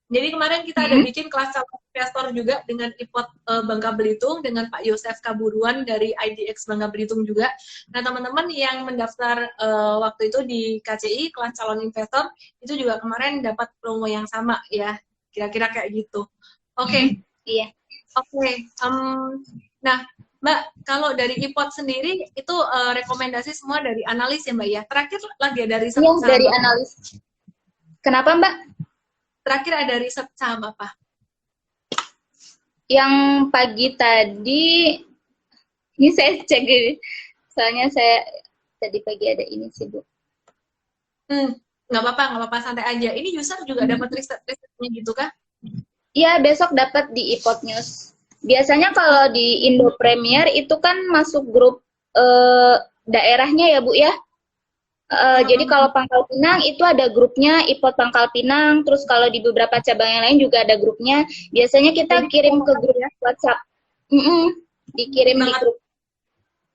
Jadi kemarin kita ada Hmm. bikin kelas calon investor juga dengan IPOT Bangka Belitung dengan Pak Yosef Kaburuan dari IDX Bangka Belitung juga. Nah teman-teman yang mendaftar waktu itu di KCI kelas calon investor itu juga kemarin dapat promo yang sama ya, kira-kira kayak gitu. Oke. Iya. Oke. Nah Mbak, kalau dari IPOT sendiri itu rekomendasi semua dari analis ya Mbak ya. Terakhir lagi ada riset Iya, dari saham apa? analis. Kenapa Mbak? Terakhir ada riset saham apa? Yang pagi tadi, ini saya cek dulu. Soalnya saya tadi pagi ada ini sih Bu. Nggak apa-apa, santai aja. Ini user juga dapat risetnya gitu kah? Iya, besok dapat di iPod News. Biasanya kalau di Indo Premier itu kan masuk grup daerahnya ya Bu ya. Jadi kalau Pangkal Pinang itu ada grupnya IPOT Pangkal Pinang, terus kalau di beberapa cabang yang lain juga ada grupnya. Biasanya kita Jadi kirim ke grup ya, WhatsApp. Dikirim di sangat grup.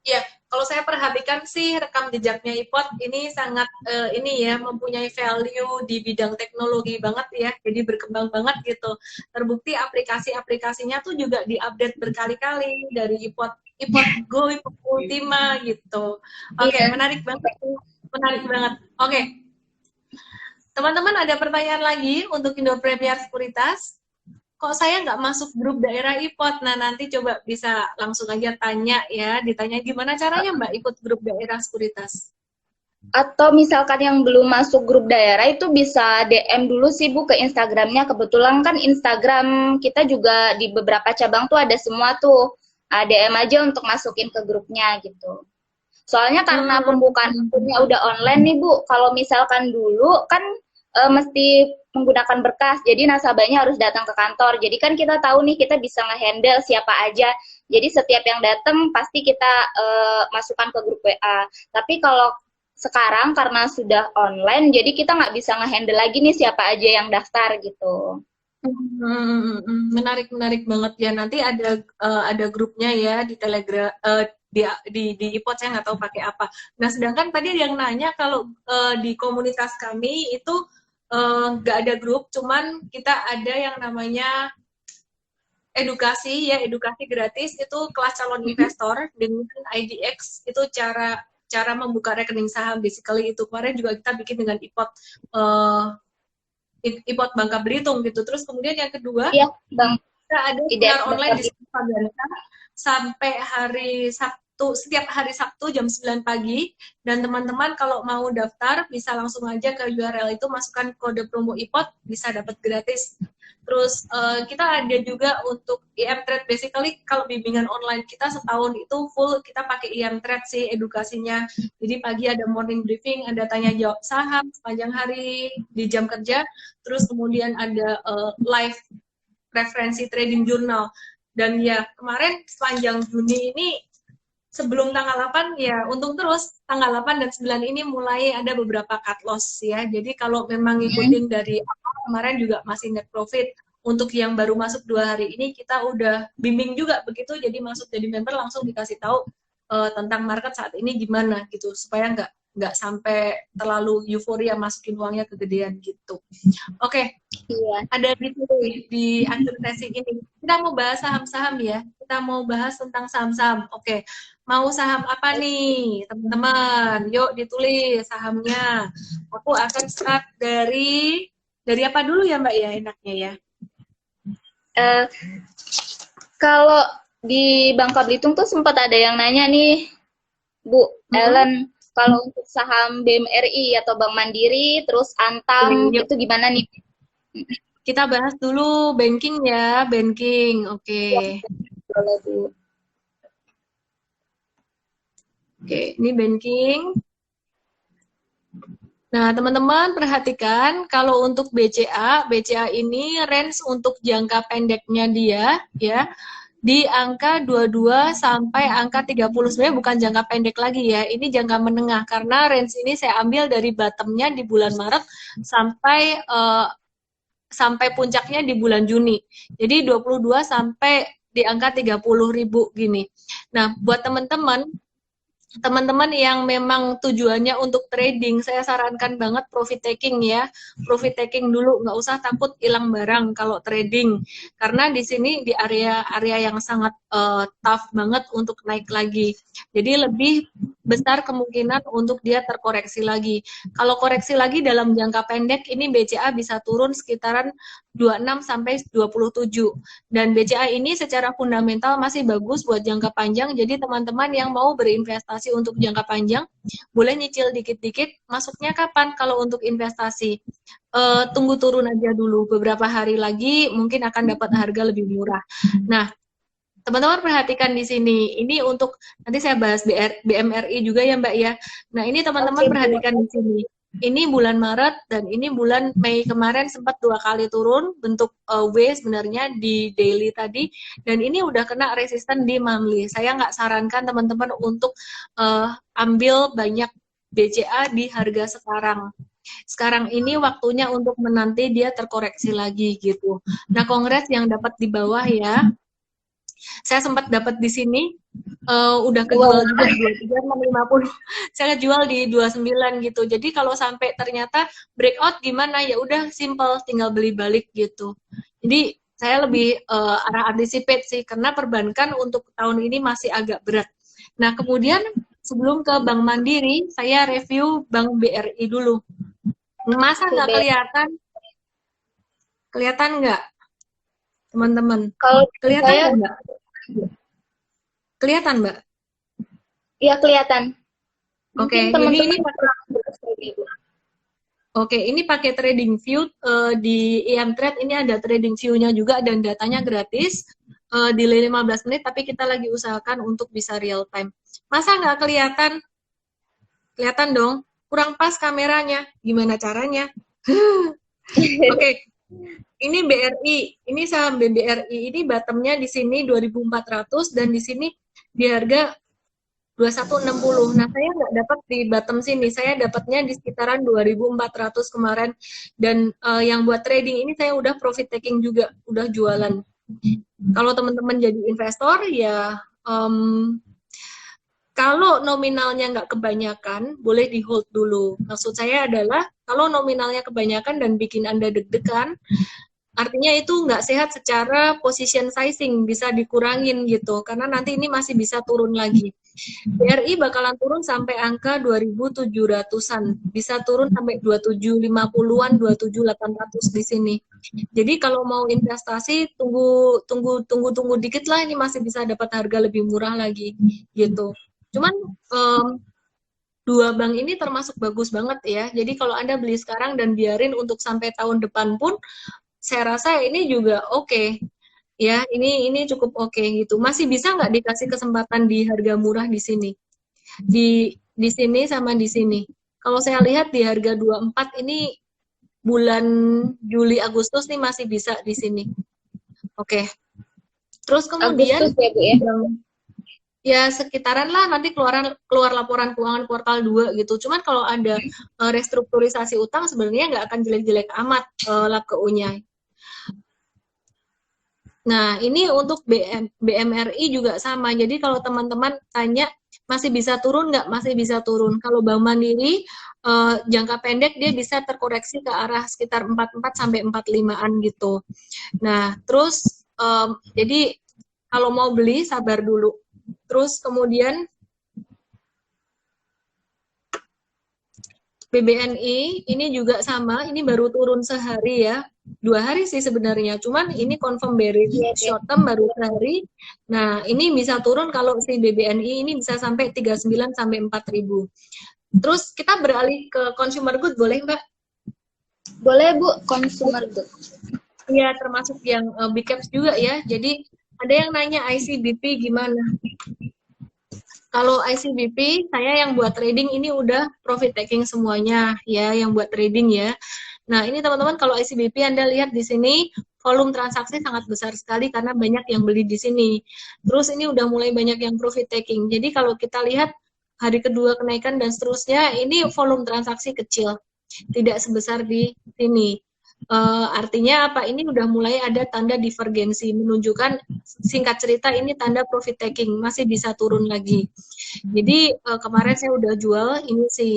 ya. Kalau saya perhatikan sih rekam jejaknya iPod ini sangat ini ya, mempunyai value di bidang teknologi banget ya. Jadi berkembang banget gitu. Terbukti aplikasi-aplikasinya tuh juga diupdate berkali-kali dari iPod, iPod Go, iPod Ultima gitu. Oke, Iya. menarik banget. Menarik banget. Oke, teman-teman ada pertanyaan lagi untuk Indo Premier Sekuritas? Kok saya nggak masuk grup daerah IPOT? Nah, nanti coba bisa langsung aja tanya ya. Ditanya gimana caranya Mbak ikut grup daerah Sekuritas? Atau misalkan yang belum masuk grup daerah itu bisa DM dulu sih Bu ke Instagramnya. Kebetulan kan Instagram kita juga di beberapa cabang tuh ada semua tuh. DM aja untuk masukin ke grupnya gitu. Soalnya karena pembukaan akunnya udah online nih Bu, kalau misalkan dulu kan mesti menggunakan berkas, jadi nasabahnya harus datang ke kantor. Jadi kan kita tahu nih kita bisa ngehandle siapa aja. Jadi setiap yang datang pasti kita masukkan ke grup WA. Tapi kalau sekarang karena sudah online, jadi kita nggak bisa ngehandle lagi nih siapa aja yang daftar gitu. Menarik, menarik banget ya. Nanti ada grupnya ya di Telegram, di iPod saya nggak tahu pakai apa. Nah, sedangkan tadi ada yang nanya kalau di komunitas kami itu nggak ada grup, cuman kita ada yang namanya edukasi ya, edukasi gratis itu kelas calon investor dengan IDX itu cara membuka rekening saham basically itu kemarin juga kita bikin dengan IPOT IPOT Bangka Belitung gitu. Terus kemudian yang kedua Iya, Bang. kita ada Tidak seminar online di Paganta sampai hari Sabtu, setiap hari Sabtu jam 9 pagi. Dan teman-teman kalau mau daftar bisa langsung aja ke URL itu, masukkan kode promo IPOT, bisa dapat gratis. Terus kita ada juga untuk IM Trade, basically kalau bimbingan online kita setahun itu full kita pakai IM Trade sih edukasinya. Jadi pagi ada morning briefing, ada tanya jawab saham sepanjang hari di jam kerja, terus kemudian ada live referensi trading journal. Dan ya kemarin sepanjang Juni ini sebelum tanggal 8 ya untung terus, tanggal 8 dan 9 ini mulai ada beberapa cut loss ya. Jadi kalau memang ngikutin dari awal kemarin juga masih net profit. Untuk yang baru masuk 2 hari ini kita udah bimbing juga begitu, jadi masuk jadi member langsung dikasih tahu tentang market saat ini gimana gitu, supaya nggak sampai terlalu euforia masukin uangnya kegedean gitu. Oke, Iya. ada di akhir sesi ini. Kita mau bahas saham-saham ya. Kita mau bahas tentang saham-saham. Oke, mau saham apa nih, teman-teman? Yuk ditulis sahamnya. Aku akan start dari apa dulu ya, Mbak ya, enaknya ya. Kalau di Bangka Belitung tuh sempat ada yang nanya nih, Bu Ellen, kalau untuk saham BMRI atau Bank Mandiri, terus Antam, Yuk. itu gimana nih? Kita bahas dulu banking ya, banking. Oke. Boleh, Bu. Oke, ini banking. Nah, teman-teman perhatikan kalau untuk BCA ini range untuk jangka pendeknya dia ya di angka 22 sampai angka 30. Sebenarnya bukan jangka pendek lagi ya, ini jangka menengah karena range ini saya ambil dari bottomnya di bulan Maret sampai puncaknya di bulan Juni. Jadi 22 sampai di angka 30.000 gini. Nah, buat teman-teman yang memang tujuannya untuk trading, saya sarankan banget profit taking ya. Profit taking dulu, nggak usah takut hilang barang kalau trading. Karena di sini di area yang sangat tough banget untuk naik lagi. Jadi lebih besar kemungkinan untuk dia terkoreksi lagi. Kalau koreksi lagi dalam jangka pendek, ini BCA bisa turun sekitaran 26 sampai 27. Dan BCA ini secara fundamental masih bagus buat jangka panjang. Jadi teman-teman yang mau berinvestasi untuk jangka panjang, boleh nyicil dikit-dikit. Masuknya kapan kalau untuk investasi? Tunggu turun aja dulu. Beberapa hari lagi mungkin akan dapat harga lebih murah. Nah, teman-teman perhatikan di sini. Ini untuk nanti saya bahas BMRI juga ya Mbak ya. Nah, ini teman-teman perhatikan di sini. Ini bulan Maret dan ini bulan Mei kemarin sempat 2 kali turun bentuk W sebenarnya di daily tadi, dan ini udah kena resisten di monthly. Saya nggak sarankan teman-teman untuk ambil banyak BCA di harga sekarang. Sekarang ini waktunya untuk menanti dia terkoreksi lagi gitu. Nah, kongres yang dapat di bawah ya. Saya sempat dapat di sini udah kejual juga 23,50. Saya jual di 29 gitu. Jadi kalau sampai ternyata breakout gimana, ya udah simple tinggal beli balik gitu. Jadi saya lebih arah anticipate sih karena perbankan untuk tahun ini masih agak berat. Nah, kemudian sebelum ke Bank Mandiri, saya review Bank BRI dulu. Masa nggak kelihatan? Kelihatan nggak, teman-teman? Kalau kelihatan nggak? Kelihatan, Mbak? Iya, kelihatan. Oke, jadi ini pakai trading view di IM-Trade. Ini ada trading view-nya juga dan datanya gratis. Delay 15 menit, tapi kita lagi usahakan untuk bisa real time. Masa nggak kelihatan? Kelihatan dong. Kurang pas kameranya. Gimana caranya? Oke. Ini BRI. Ini saham BBRI. Ini bottomnya di sini 2.400 dan di sini di harga 2160. Nah, saya nggak dapat di bottom sini. Saya dapatnya di sekitaran 2.400 kemarin. Dan yang buat trading ini saya udah profit taking juga, udah jualan. Kalau teman-teman jadi investor ya kalau nominalnya nggak kebanyakan, boleh di hold dulu. Maksud saya adalah kalau nominalnya kebanyakan dan bikin Anda deg-degan, artinya itu nggak sehat secara position sizing, bisa dikurangin gitu, karena nanti ini masih bisa turun lagi. BRI bakalan turun sampai angka 2.700-an, bisa turun sampai 2750-an, 27.800 di sini. Jadi kalau mau investasi tunggu dikit lah, ini masih bisa dapat harga lebih murah lagi gitu. Cuman dua bank ini termasuk bagus banget ya. Jadi kalau Anda beli sekarang dan biarin untuk sampai tahun depan pun, saya rasa ini juga oke. Ya, ini cukup oke gitu. Masih bisa nggak dikasih kesempatan di harga murah di sini? Di sini sama di sini. Kalau saya lihat di harga 24 ini bulan Juli Agustus nih masih bisa di sini. Oke. Terus kemudian Agustus ya, Bu, ya sekitaran lah nanti keluar laporan keuangan kuartal 2 gitu. Cuman kalau ada restrukturisasi utang sebenarnya nggak akan jelek-jelek amat LAKU-nya. Nah, ini untuk BMRI juga sama. Jadi kalau teman-teman tanya masih bisa turun nggak? Masih bisa turun. Kalau Bank Mandiri jangka pendek dia bisa terkoreksi ke arah sekitar 44 sampai 45-an gitu. Nah, terus jadi kalau mau beli sabar dulu. Terus kemudian BBNI ini juga sama, ini baru turun sehari ya. 2 hari sih sebenarnya, cuman ini confirm bearish short term baru sehari. Nah, ini bisa turun kalau si BBNI ini bisa sampai 39 sampai 4.000. Terus kita beralih ke consumer good, boleh Mbak? Boleh Bu, consumer good. Iya, termasuk yang big caps juga ya. Jadi ada yang nanya ICBP gimana? Kalau ICBP, saya yang buat trading ini udah profit taking semuanya ya, yang buat trading ya. Nah, ini teman-teman kalau ICBP Anda lihat di sini, volume transaksi sangat besar sekali karena banyak yang beli di sini. Terus ini udah mulai banyak yang profit taking. Jadi kalau kita lihat hari kedua kenaikan dan seterusnya, ini volume transaksi kecil, tidak sebesar di sini. Artinya apa? Ini udah mulai ada tanda divergensi, menunjukkan singkat cerita ini tanda profit taking, masih bisa turun lagi. Jadi kemarin saya udah jual ini si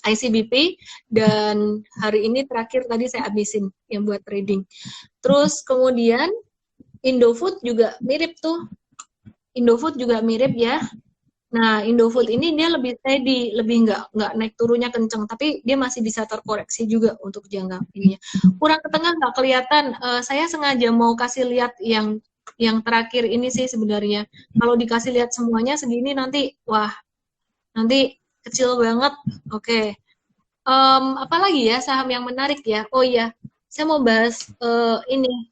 ICBP dan hari ini terakhir tadi saya habisin yang buat trading. Terus kemudian Indofood juga mirip tuh. Indofood juga mirip ya. Nah, Indofood ini dia lebih steady, lebih nggak naik turunnya kenceng, tapi dia masih bisa terkoreksi juga untuk jangka ini. Kurang ke tengah nggak kelihatan. Saya sengaja mau kasih lihat yang terakhir ini sih sebenarnya. Kalau dikasih lihat semuanya segini nanti, wah, nanti kecil banget. Oke. Apa lagi ya saham yang menarik ya? Oh iya, saya mau bahas ini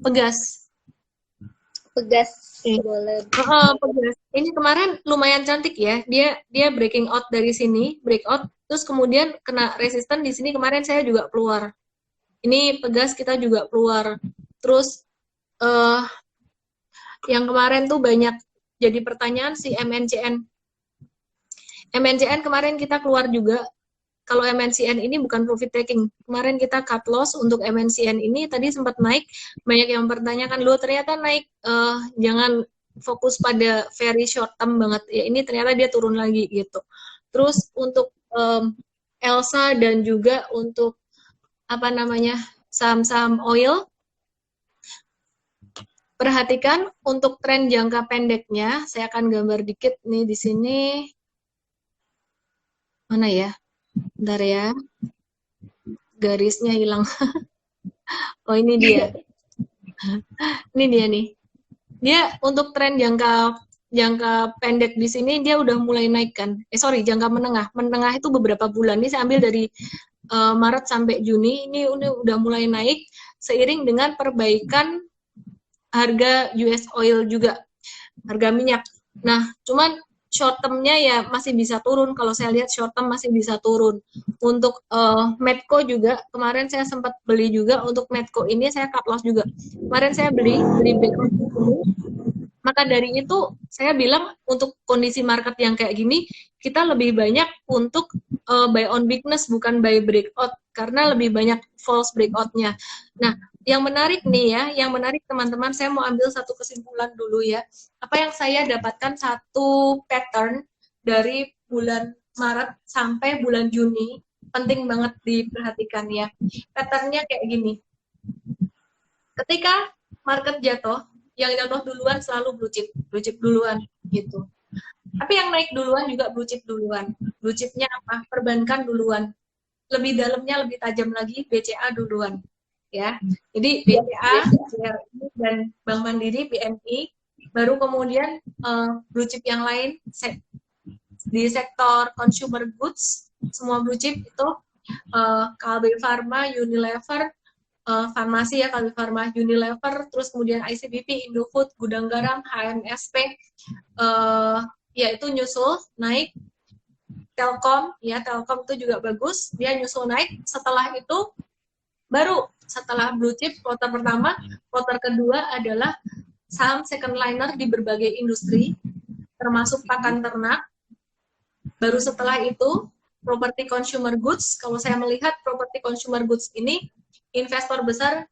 Pegas. Pegas. Boleh. Pegas. Ini kemarin lumayan cantik ya. Dia breaking out dari sini, breakout, terus kemudian kena resisten di sini kemarin saya juga keluar. Ini Pegas kita juga keluar. Terus yang kemarin tuh banyak jadi pertanyaan si MNCN. MNCN kemarin kita keluar juga. Kalau MNCN ini bukan profit taking. Kemarin kita cut loss untuk MNCN ini tadi sempat naik. Banyak yang mempertanyakan, loh ternyata naik, jangan fokus pada very short term banget. Ya ini ternyata dia turun lagi gitu. Terus untuk Elsa dan juga untuk apa namanya saham-saham oil, perhatikan untuk tren jangka pendeknya. Saya akan gambar dikit nih di sini. Mana ya? Bentar ya. Garisnya hilang. Oh, ini dia. Ini dia nih. Dia untuk tren jangka pendek di sini dia udah mulai naik kan. Sorry, jangka menengah. Menengah itu beberapa bulan. Ini saya ambil dari Maret sampai Juni. Ini udah mulai naik seiring dengan perbaikan harga US oil juga. Harga minyak. Nah, cuman short term-nya ya masih bisa turun. Kalau saya lihat short term masih bisa turun. Untuk Medco juga, kemarin saya sempat beli juga. Untuk Medco ini saya cut loss juga. Kemarin saya beli breakout ini. Maka dari itu, saya bilang untuk kondisi market yang kayak gini, kita lebih banyak untuk buy on weakness, bukan buy breakout. Karena lebih banyak false breakout-nya. Nah, yang menarik nih ya, yang menarik teman-teman, saya mau ambil satu kesimpulan dulu ya. Apa yang saya dapatkan satu pattern dari bulan Maret sampai bulan Juni, penting banget diperhatikan ya. Patternnya kayak gini. Ketika market jatuh, yang jatuh duluan selalu blue chip duluan gitu. Tapi yang naik duluan juga blue chip duluan. Blue chipnya apa? Perbankan duluan. Lebih dalamnya lebih tajam lagi BCA duluan. Ya. Jadi BCA, BRI dan Bank Mandiri, BNI, baru kemudian blue chip yang lain di sektor consumer goods, semua blue chip itu Kalbe Pharma, Unilever, farmasi ya, Kalbe Pharma, Unilever, terus kemudian ICBP, Indofood, Gudang Garam, HMSP, ya itu nyusul naik. Telkom, ya Telkom itu juga bagus, dia nyusul naik. Setelah itu baru setelah blue chip quarter pertama, quarter kedua adalah saham second liner di berbagai industri, termasuk pakan ternak. Baru setelah itu property consumer goods. Kalau saya melihat property consumer goods ini, investor besar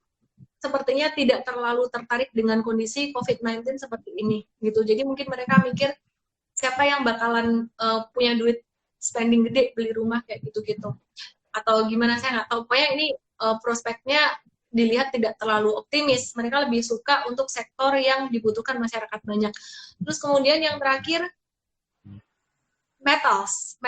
sepertinya tidak terlalu tertarik dengan kondisi COVID-19 seperti ini gitu. Jadi mungkin mereka mikir siapa yang bakalan punya duit spending gede beli rumah kayak gitu-gitu, atau gimana saya nggak tahu. Pokoknya ini prospeknya dilihat tidak terlalu optimis. Mereka lebih suka untuk sektor yang dibutuhkan masyarakat banyak. Terus kemudian yang terakhir, metals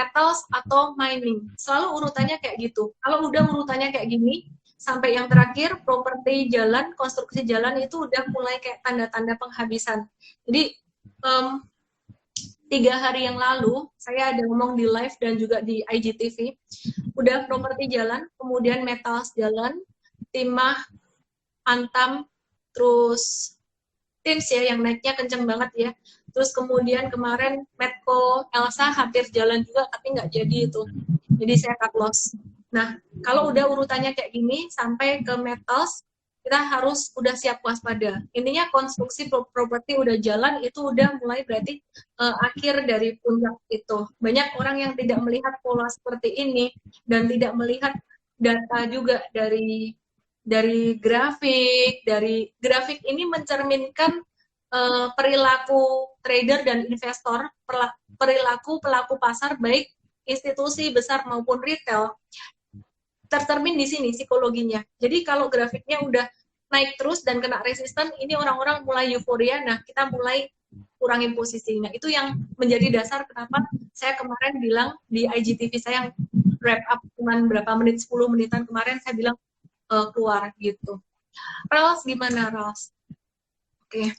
atau mining. Selalu urutannya kayak gitu. Kalau udah urutannya kayak gini, sampai yang terakhir properti jalan, konstruksi jalan itu udah mulai kayak tanda-tanda penghabisan. Jadi 3 hari yang lalu saya ada ngomong di live dan juga di IGTV, udah properti jalan, kemudian metals jalan, timah, Antam, terus Teams ya yang naiknya kenceng banget ya. Terus kemudian kemarin Medco Elsa hampir jalan juga tapi nggak jadi itu. Jadi saya cut loss. Nah, kalau udah urutannya kayak gini sampai ke metals, kita harus udah siap waspada. Intinya konstruksi properti udah jalan itu udah mulai berarti akhir dari puncak itu. Banyak orang yang tidak melihat pola seperti ini dan tidak melihat data juga dari grafik ini mencerminkan perilaku trader dan investor, perilaku pelaku pasar baik institusi besar maupun retail, tercermin di sini psikologinya. Jadi kalau grafiknya udah naik terus dan kena resisten, ini orang-orang mulai euforia, nah kita mulai kurangin posisi. Nah itu yang menjadi dasar kenapa saya kemarin bilang di IGTV saya yang wrap up cuman berapa menit, 10 menitan kemarin, saya bilang keluar gitu. Rals gimana Rals? Oke.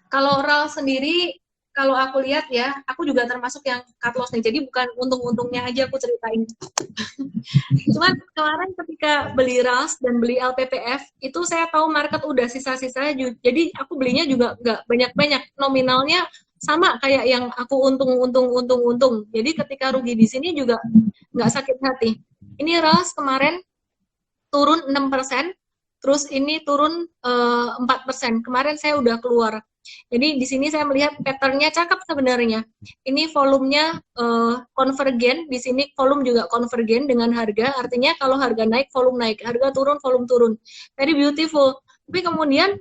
Kalau Rals sendiri, kalau aku lihat ya, aku juga termasuk yang cut loss nih. Jadi bukan untung-untungnya aja aku ceritain. Cuman kemarin ketika beli Rals dan beli LPPF, itu saya tahu market udah sisa-sisa. Jadi aku belinya juga nggak banyak-banyak. Nominalnya sama kayak yang aku untung. Jadi ketika rugi di sini juga nggak sakit hati. Ini Rals kemarin turun 6%, terus ini turun 4%. Kemarin saya udah keluar. Jadi di sini saya melihat patternnya cakep sebenarnya. Ini volumenya konvergen, di sini volume juga konvergen dengan harga. Artinya kalau harga naik, volume naik. Harga turun, volume turun. Very beautiful. Tapi kemudian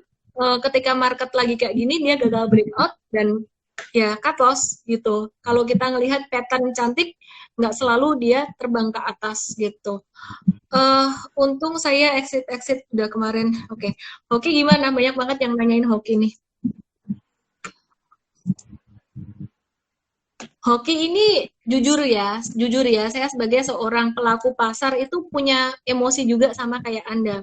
ketika market lagi kayak gini, dia gagal breakout dan ya cut loss gitu. Kalau kita ngelihat pattern cantik, nggak selalu dia terbang ke atas gitu. Untung saya exit udah kemarin. Oke. Hoki gimana? Banyak banget yang nanyain hoki nih. Hoki ini jujur ya, saya sebagai seorang pelaku pasar itu punya emosi juga sama kayak Anda.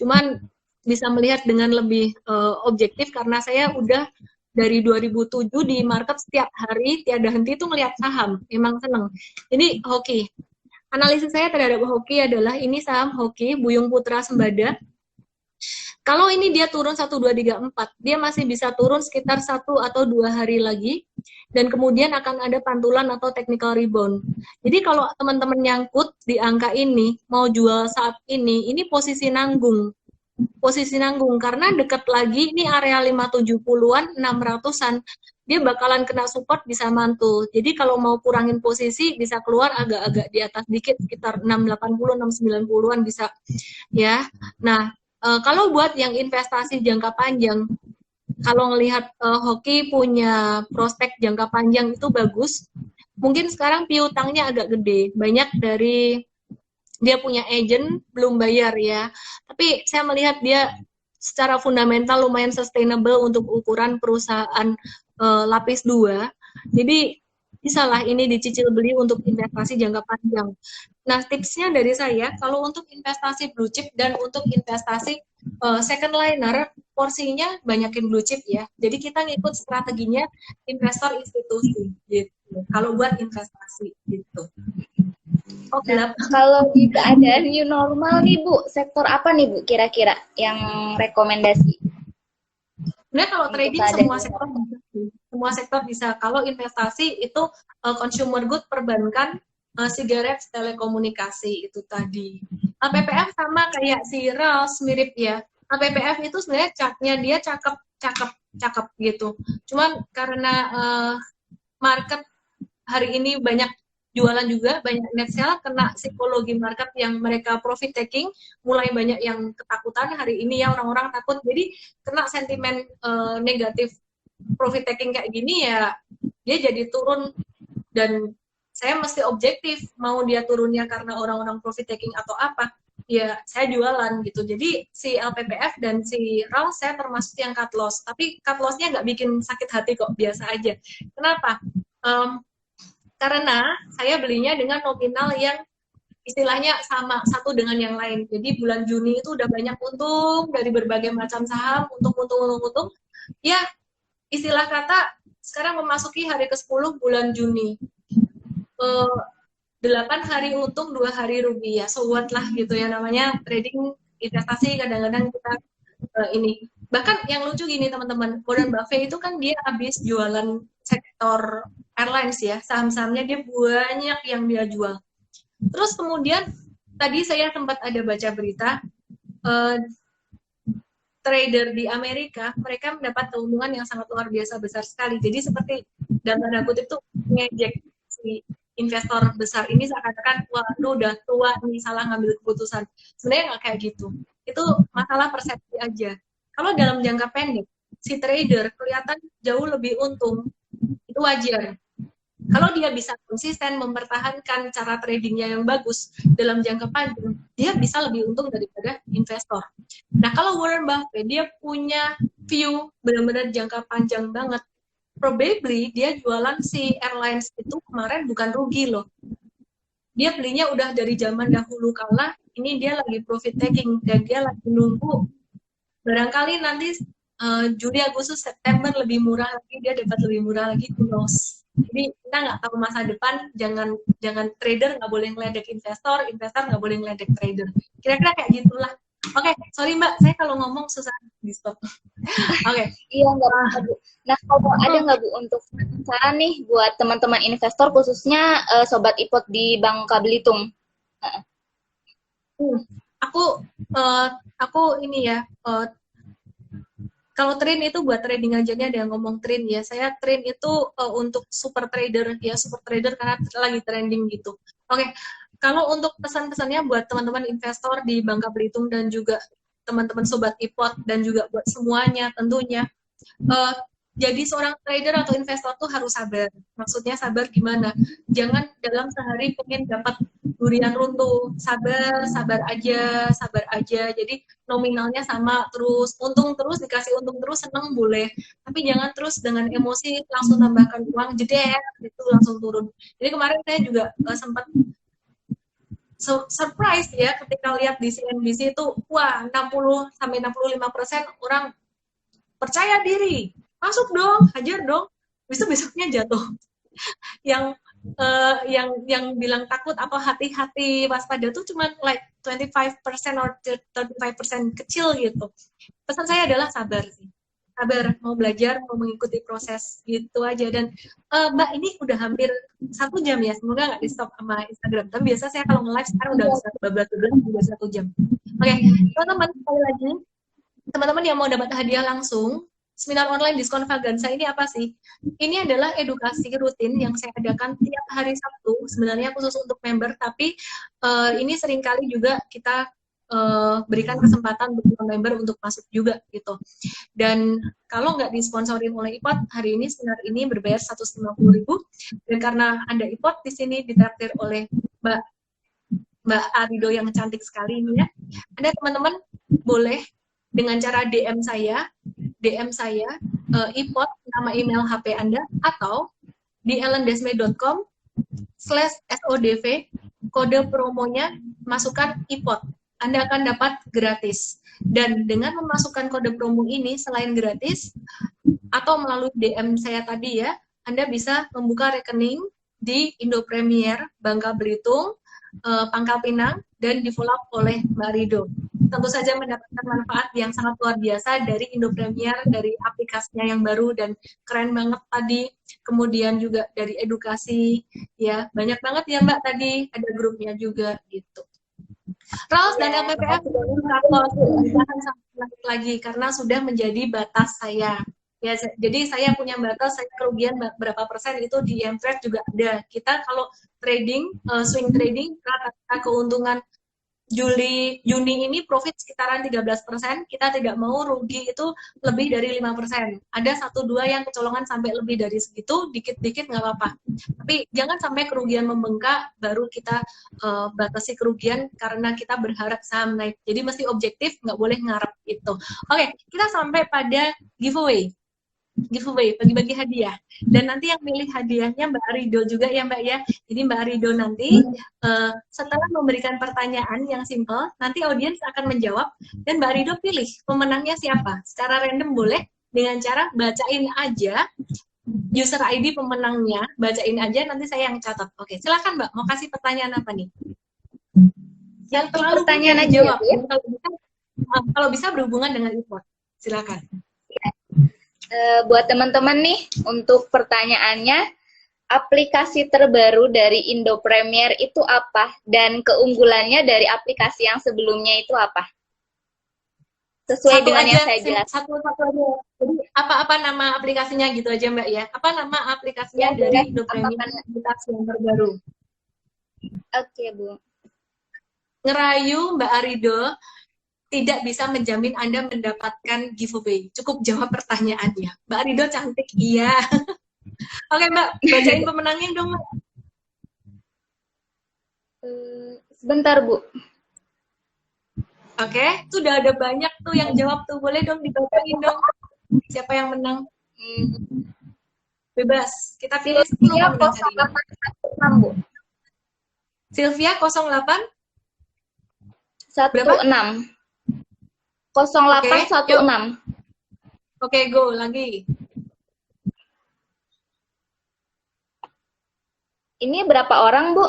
Cuman bisa melihat dengan lebih objektif karena saya udah dari 2007 di market setiap hari tiada henti tuh ngelihat saham, emang seneng. Jadi hoki. Analisis saya terhadap hoki adalah ini saham hoki Buyung Putra Sembada. Kalau ini dia turun 1, 2, 3, 4, dia masih bisa turun sekitar 1 atau 2 hari lagi, dan kemudian akan ada pantulan atau technical rebound. Jadi kalau teman-teman nyangkut di angka ini, mau jual saat ini posisi nanggung. Karena dekat lagi, ini area 570-an, 600-an, dia bakalan kena support bisa mantul. Jadi kalau mau kurangin posisi bisa keluar agak-agak di atas dikit sekitar 680 690-an bisa ya. Nah, kalau buat yang investasi jangka panjang, kalau ngelihat hoki punya prospek jangka panjang itu bagus. Mungkin sekarang piutangnya agak gede. Banyak dari dia punya agent belum bayar ya. Tapi saya melihat dia secara fundamental lumayan sustainable untuk ukuran perusahaan lapis 2. Jadi bisalah ini dicicil beli untuk investasi jangka panjang. Nah, tipsnya dari saya, kalau untuk investasi blue chip dan untuk investasi second liner, porsinya banyakin blue chip ya. Jadi kita ngikut strateginya investor institusi gitu. Kalau buat investasi gitu. Nah, kalau di keadaan new normal nih Bu, sektor apa nih Bu kira-kira yang rekomendasi? Sebenarnya kalau trading semua sektor bisa. Kalau investasi itu consumer good, perbankan, sigaret, telekomunikasi itu tadi. PPF sama kayak si Rals mirip ya. PPF itu sebenarnya chartnya dia cakep gitu. Cuman karena market hari ini banyak jualan juga, banyak net sell, kena psikologi market yang mereka profit taking, mulai banyak yang ketakutan hari ini ya, orang-orang takut, jadi kena sentimen negatif profit taking kayak gini ya, dia jadi turun, dan saya mesti objektif, mau dia turunnya karena orang-orang profit taking atau apa, ya saya jualan gitu. Jadi si LPPF dan si RAL saya termasuk yang cut loss, tapi cut lossnya nggak bikin sakit hati kok, biasa aja. Kenapa? Karena saya belinya dengan nominal yang istilahnya sama satu dengan yang lain. Jadi bulan Juni itu udah banyak untung dari berbagai macam saham, untung. Ya, istilah kata sekarang memasuki hari ke-10 bulan Juni. 8 hari untung, 2 hari rugi ya. So what lah gitu ya, namanya trading investasi, kadang-kadang kita ini. Bahkan yang lucu gini teman-teman, Warren Buffett itu kan dia habis jualan sektor airlines ya, saham-sahamnya dia banyak yang dia jual. Terus kemudian tadi saya sempat ada baca berita, trader di Amerika, mereka mendapat keuntungan yang sangat luar biasa besar sekali. Jadi seperti dalam tanda kutip itu ngejek si investor besar ini seakan-akan, wah lu udah tua nih, salah ngambil keputusan. Sebenarnya nggak kayak gitu. Itu masalah persepsi aja. Kalau dalam jangka pendek, si trader kelihatan jauh lebih untung, itu wajar. Kalau dia bisa konsisten mempertahankan cara tradingnya yang bagus dalam jangka panjang, dia bisa lebih untung daripada investor. Nah, kalau Warren Buffett, dia punya view benar-benar jangka panjang banget. Probably dia jualan si airlines itu kemarin bukan rugi loh. Dia belinya udah dari zaman dahulu kala, ini dia lagi profit taking dan dia lagi nunggu. Barangkali nanti Juli, Agustus, September lebih murah lagi, dia dapat lebih murah lagi, who knows. Jadi kita nggak tahu masa depan, jangan trader nggak boleh ngeledek investor, investor nggak boleh ngeledek trader. Kira-kira kayak gitulah. Oke, sorry Mbak, saya kalau ngomong susah di stop. Oke. Iya, nggak apa-apa, Bu. Nah, kalau ada nggak Bu untuk saran nih buat teman-teman investor, khususnya Sobat Ipot di Bangka Belitung? Aku ini ya, kalau train itu buat trading aja nih, ada yang ngomong train ya. Saya train itu untuk super trader ya, super trader karena lagi trending gitu. Oke, kalau untuk pesan-pesannya buat teman-teman investor di Bangka Belitung dan juga teman-teman Sobat Ipot dan juga buat semuanya tentunya, jadi seorang trader atau investor tuh harus sabar. Maksudnya sabar gimana? Jangan dalam sehari pengen dapat durian runtuh. Sabar aja. Jadi nominalnya sama terus, untung terus, dikasih untung terus, seneng boleh. Tapi jangan terus dengan emosi langsung tambahkan uang, jeder, itu langsung turun. Jadi kemarin saya juga sempat surprise ya ketika lihat di CNBC itu, wah 60-65% orang percaya diri. Masuk dong, hajar dong. Besok-besoknya jatuh. yang bilang takut atau hati-hati waspada tuh cuma like 25% or 35% kecil gitu. Pesan saya adalah sabar sih. Sabar, mau belajar, mau mengikuti proses gitu aja. Dan Mbak, ini udah hampir 1 jam ya, semoga nggak di stop sama Instagram. Tapi biasa saya kalau nge-live sekarang udah bisa bablas-bablas juga 1 jam. Oke, teman-teman, sekali lagi, teman-teman yang mau dapat hadiah langsung, seminar online diskon Vaganza ini apa sih? Ini adalah edukasi rutin yang saya adakan tiap hari Sabtu, sebenarnya khusus untuk member, tapi ini seringkali juga kita berikan kesempatan bagi member untuk masuk juga gitu. Dan kalau nggak disponsorin oleh IPOT, hari ini seminar ini berbayar 150.000, dan karena Anda IPOT di sini ditraktir oleh Mbak Arido yang cantik sekali ini ya, Anda teman-teman boleh dengan cara DM saya IPOT, nama email HP Anda, atau di ellendesme.com/SODV, kode promonya masukkan IPOT. Anda akan dapat gratis. Dan dengan memasukkan kode promo ini, selain gratis, atau melalui DM saya tadi ya, Anda bisa membuka rekening di Indo Premier Bangka Belitung, Pangkal Pinang, dan di-follow up oleh Mbak Rido. Tentu saja mendapatkan manfaat yang sangat luar biasa dari Indo Premier, dari aplikasinya yang baru dan keren banget tadi, kemudian juga dari edukasi, ya banyak banget ya Mbak tadi, ada grupnya juga gitu. Raus dan LPPF lagi karena sudah menjadi batas saya. Ya, jadi saya punya batas, saya kerugian berapa persen itu di MTrade juga ada. Kita kalau trading, swing trading, rata-rata keuntungan Juni ini profit sekitaran 13%, kita tidak mau rugi itu lebih dari 5%. Ada 1-2 yang kecolongan sampai lebih dari segitu, dikit-dikit nggak apa-apa. Tapi jangan sampai kerugian membengkak, baru kita batasi kerugian karena kita berharap saham naik. Jadi mesti objektif, nggak boleh ngarep itu. Oke, kita sampai pada giveaway, bagi-bagi hadiah. Dan nanti yang milih hadiahnya Mbak Arido juga ya Mbak ya. Jadi Mbak Arido nanti setelah memberikan pertanyaan yang simple, nanti audiens akan menjawab dan Mbak Arido pilih pemenangnya siapa. Secara random boleh, dengan cara bacain aja user ID pemenangnya, bacain aja, nanti saya yang catat. Oke, silakan Mbak, mau kasih pertanyaan apa nih? Yang terlalu pertanyaan aja jawab. ya, kalau bisa berhubungan dengan import. Silakan. Buat teman-teman nih, untuk pertanyaannya, aplikasi terbaru dari Indo Premier itu apa? Dan keunggulannya dari aplikasi yang sebelumnya itu apa? Sesuai dengan yang saya jelaskan. Satu aja. Jadi apa nama aplikasinya gitu aja Mbak ya? Apa nama aplikasinya Ya, dari Indo Premier aplikasi yang terbaru? Oke, Bu. Ngerayu Mbak Arido tidak bisa menjamin Anda mendapatkan giveaway. Cukup jawab pertanyaannya. Mbak Arido cantik, iya. Oke Mbak, bacain pemenangnya dong Mbak. Sebentar Bu. Oke, sudah ada banyak tuh yang jawab tuh. Boleh dong dibacain dong. Siapa yang menang? Bebas. Kita pilih 10 pemenang hari ini. Bu. Sylvia 08 16. 0816. Oke, go lagi. Ini berapa orang, Bu?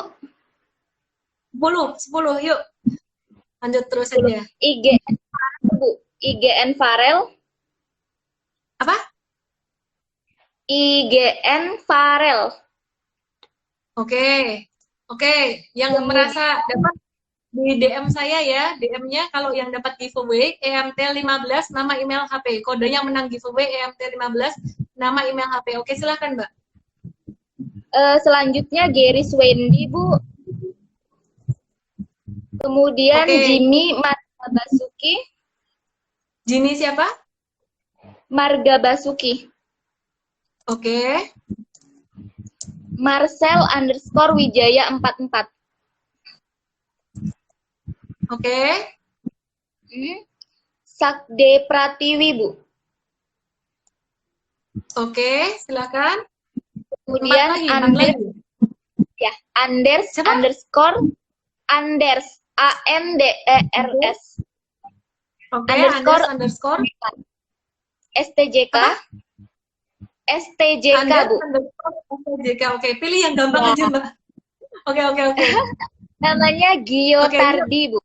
10, yuk. Lanjut terus aja. IGN, Bu. IGN Farel. Apa? IGN Farel. Oke. Yang merasa dapat di DM saya ya, DM-nya kalau yang dapat giveaway EMT15 nama email HP. Kodenya menang giveaway EMT15 nama email HP. Oke, silakan, Mbak. Selanjutnya Geris Wendy, Bu. Kemudian Jimmy Marga Basuki. Jimmy siapa? Marga Basuki. Oke. Marcel _Wijaya 44. Oke. Sakde Pratiwi, Bu. Oke, silakan. Kemudian Anders, ya, Anders _ Anders ANDERS. Oke, underscore STJK. STJK, Bu. STJK. Oke, pilih yang gampang aja, Mbak. Oke. Namanya Gio Tardi, Bu.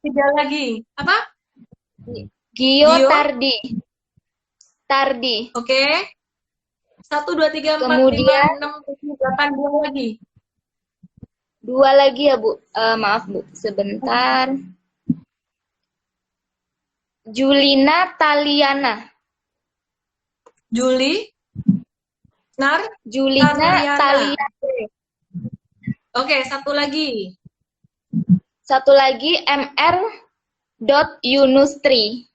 3 lagi. Apa? Gio Tardi. Tardi. Oke. 1, 2, 3, 4, Kemudian 5, 6, 7, 8, 2 lagi. 2 lagi ya, Bu. Maaf, Bu. Sebentar. Julina Taliana. Julina Taliana. Oke, satu lagi. MR.Yunustri.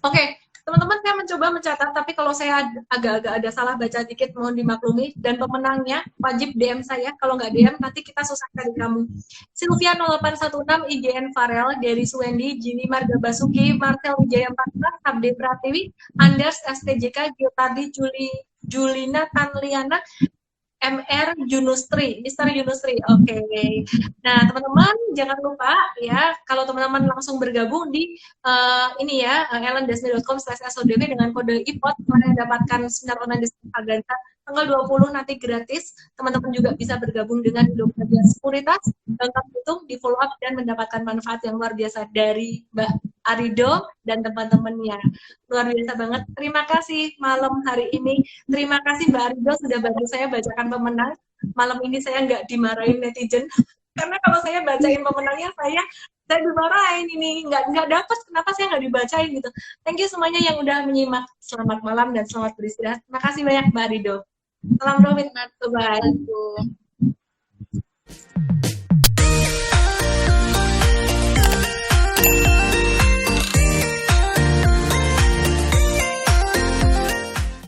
Oke, teman-teman saya mencoba mencatat, tapi kalau saya agak-agak ada salah baca dikit, mohon dimaklumi. Dan pemenangnya wajib DM saya, kalau nggak DM nanti kita susah cari kamu. Sylvia 0816, IGN Farel, Geris Wendy, Jini Marga Basuki, Marcel Wijaya 14, Sabde Pratiwi, Anders STJK, Giotardi, Julina Tanliana, MR Yunustri, Mister Yunustri. Oke. Nah, teman-teman jangan lupa ya, kalau teman-teman langsung bergabung di ini ya, ellendesmi.com/sodb dengan kode IPOT, mendapatkan seminar online di Aganta tanggal 20 nanti gratis. Teman-teman juga bisa bergabung dengan Indonesia Sekuritas, lengkap itu di follow up dan mendapatkan manfaat yang luar biasa dari Mbak Arido dan teman-temannya. Luar biasa banget. Terima kasih malam hari ini. Terima kasih Mbak Arido sudah bantu saya bacakan pemenang. Malam ini saya nggak dimarahin netizen. Karena kalau saya bacain pemenangnya saya dimarahin ini. Nggak dapat, kenapa saya nggak dibacain gitu. Thank you semuanya yang udah menyimak. Selamat malam dan selamat beristirahat. Terima kasih banyak Mbak Arido. Salam Robin. Bye-bye.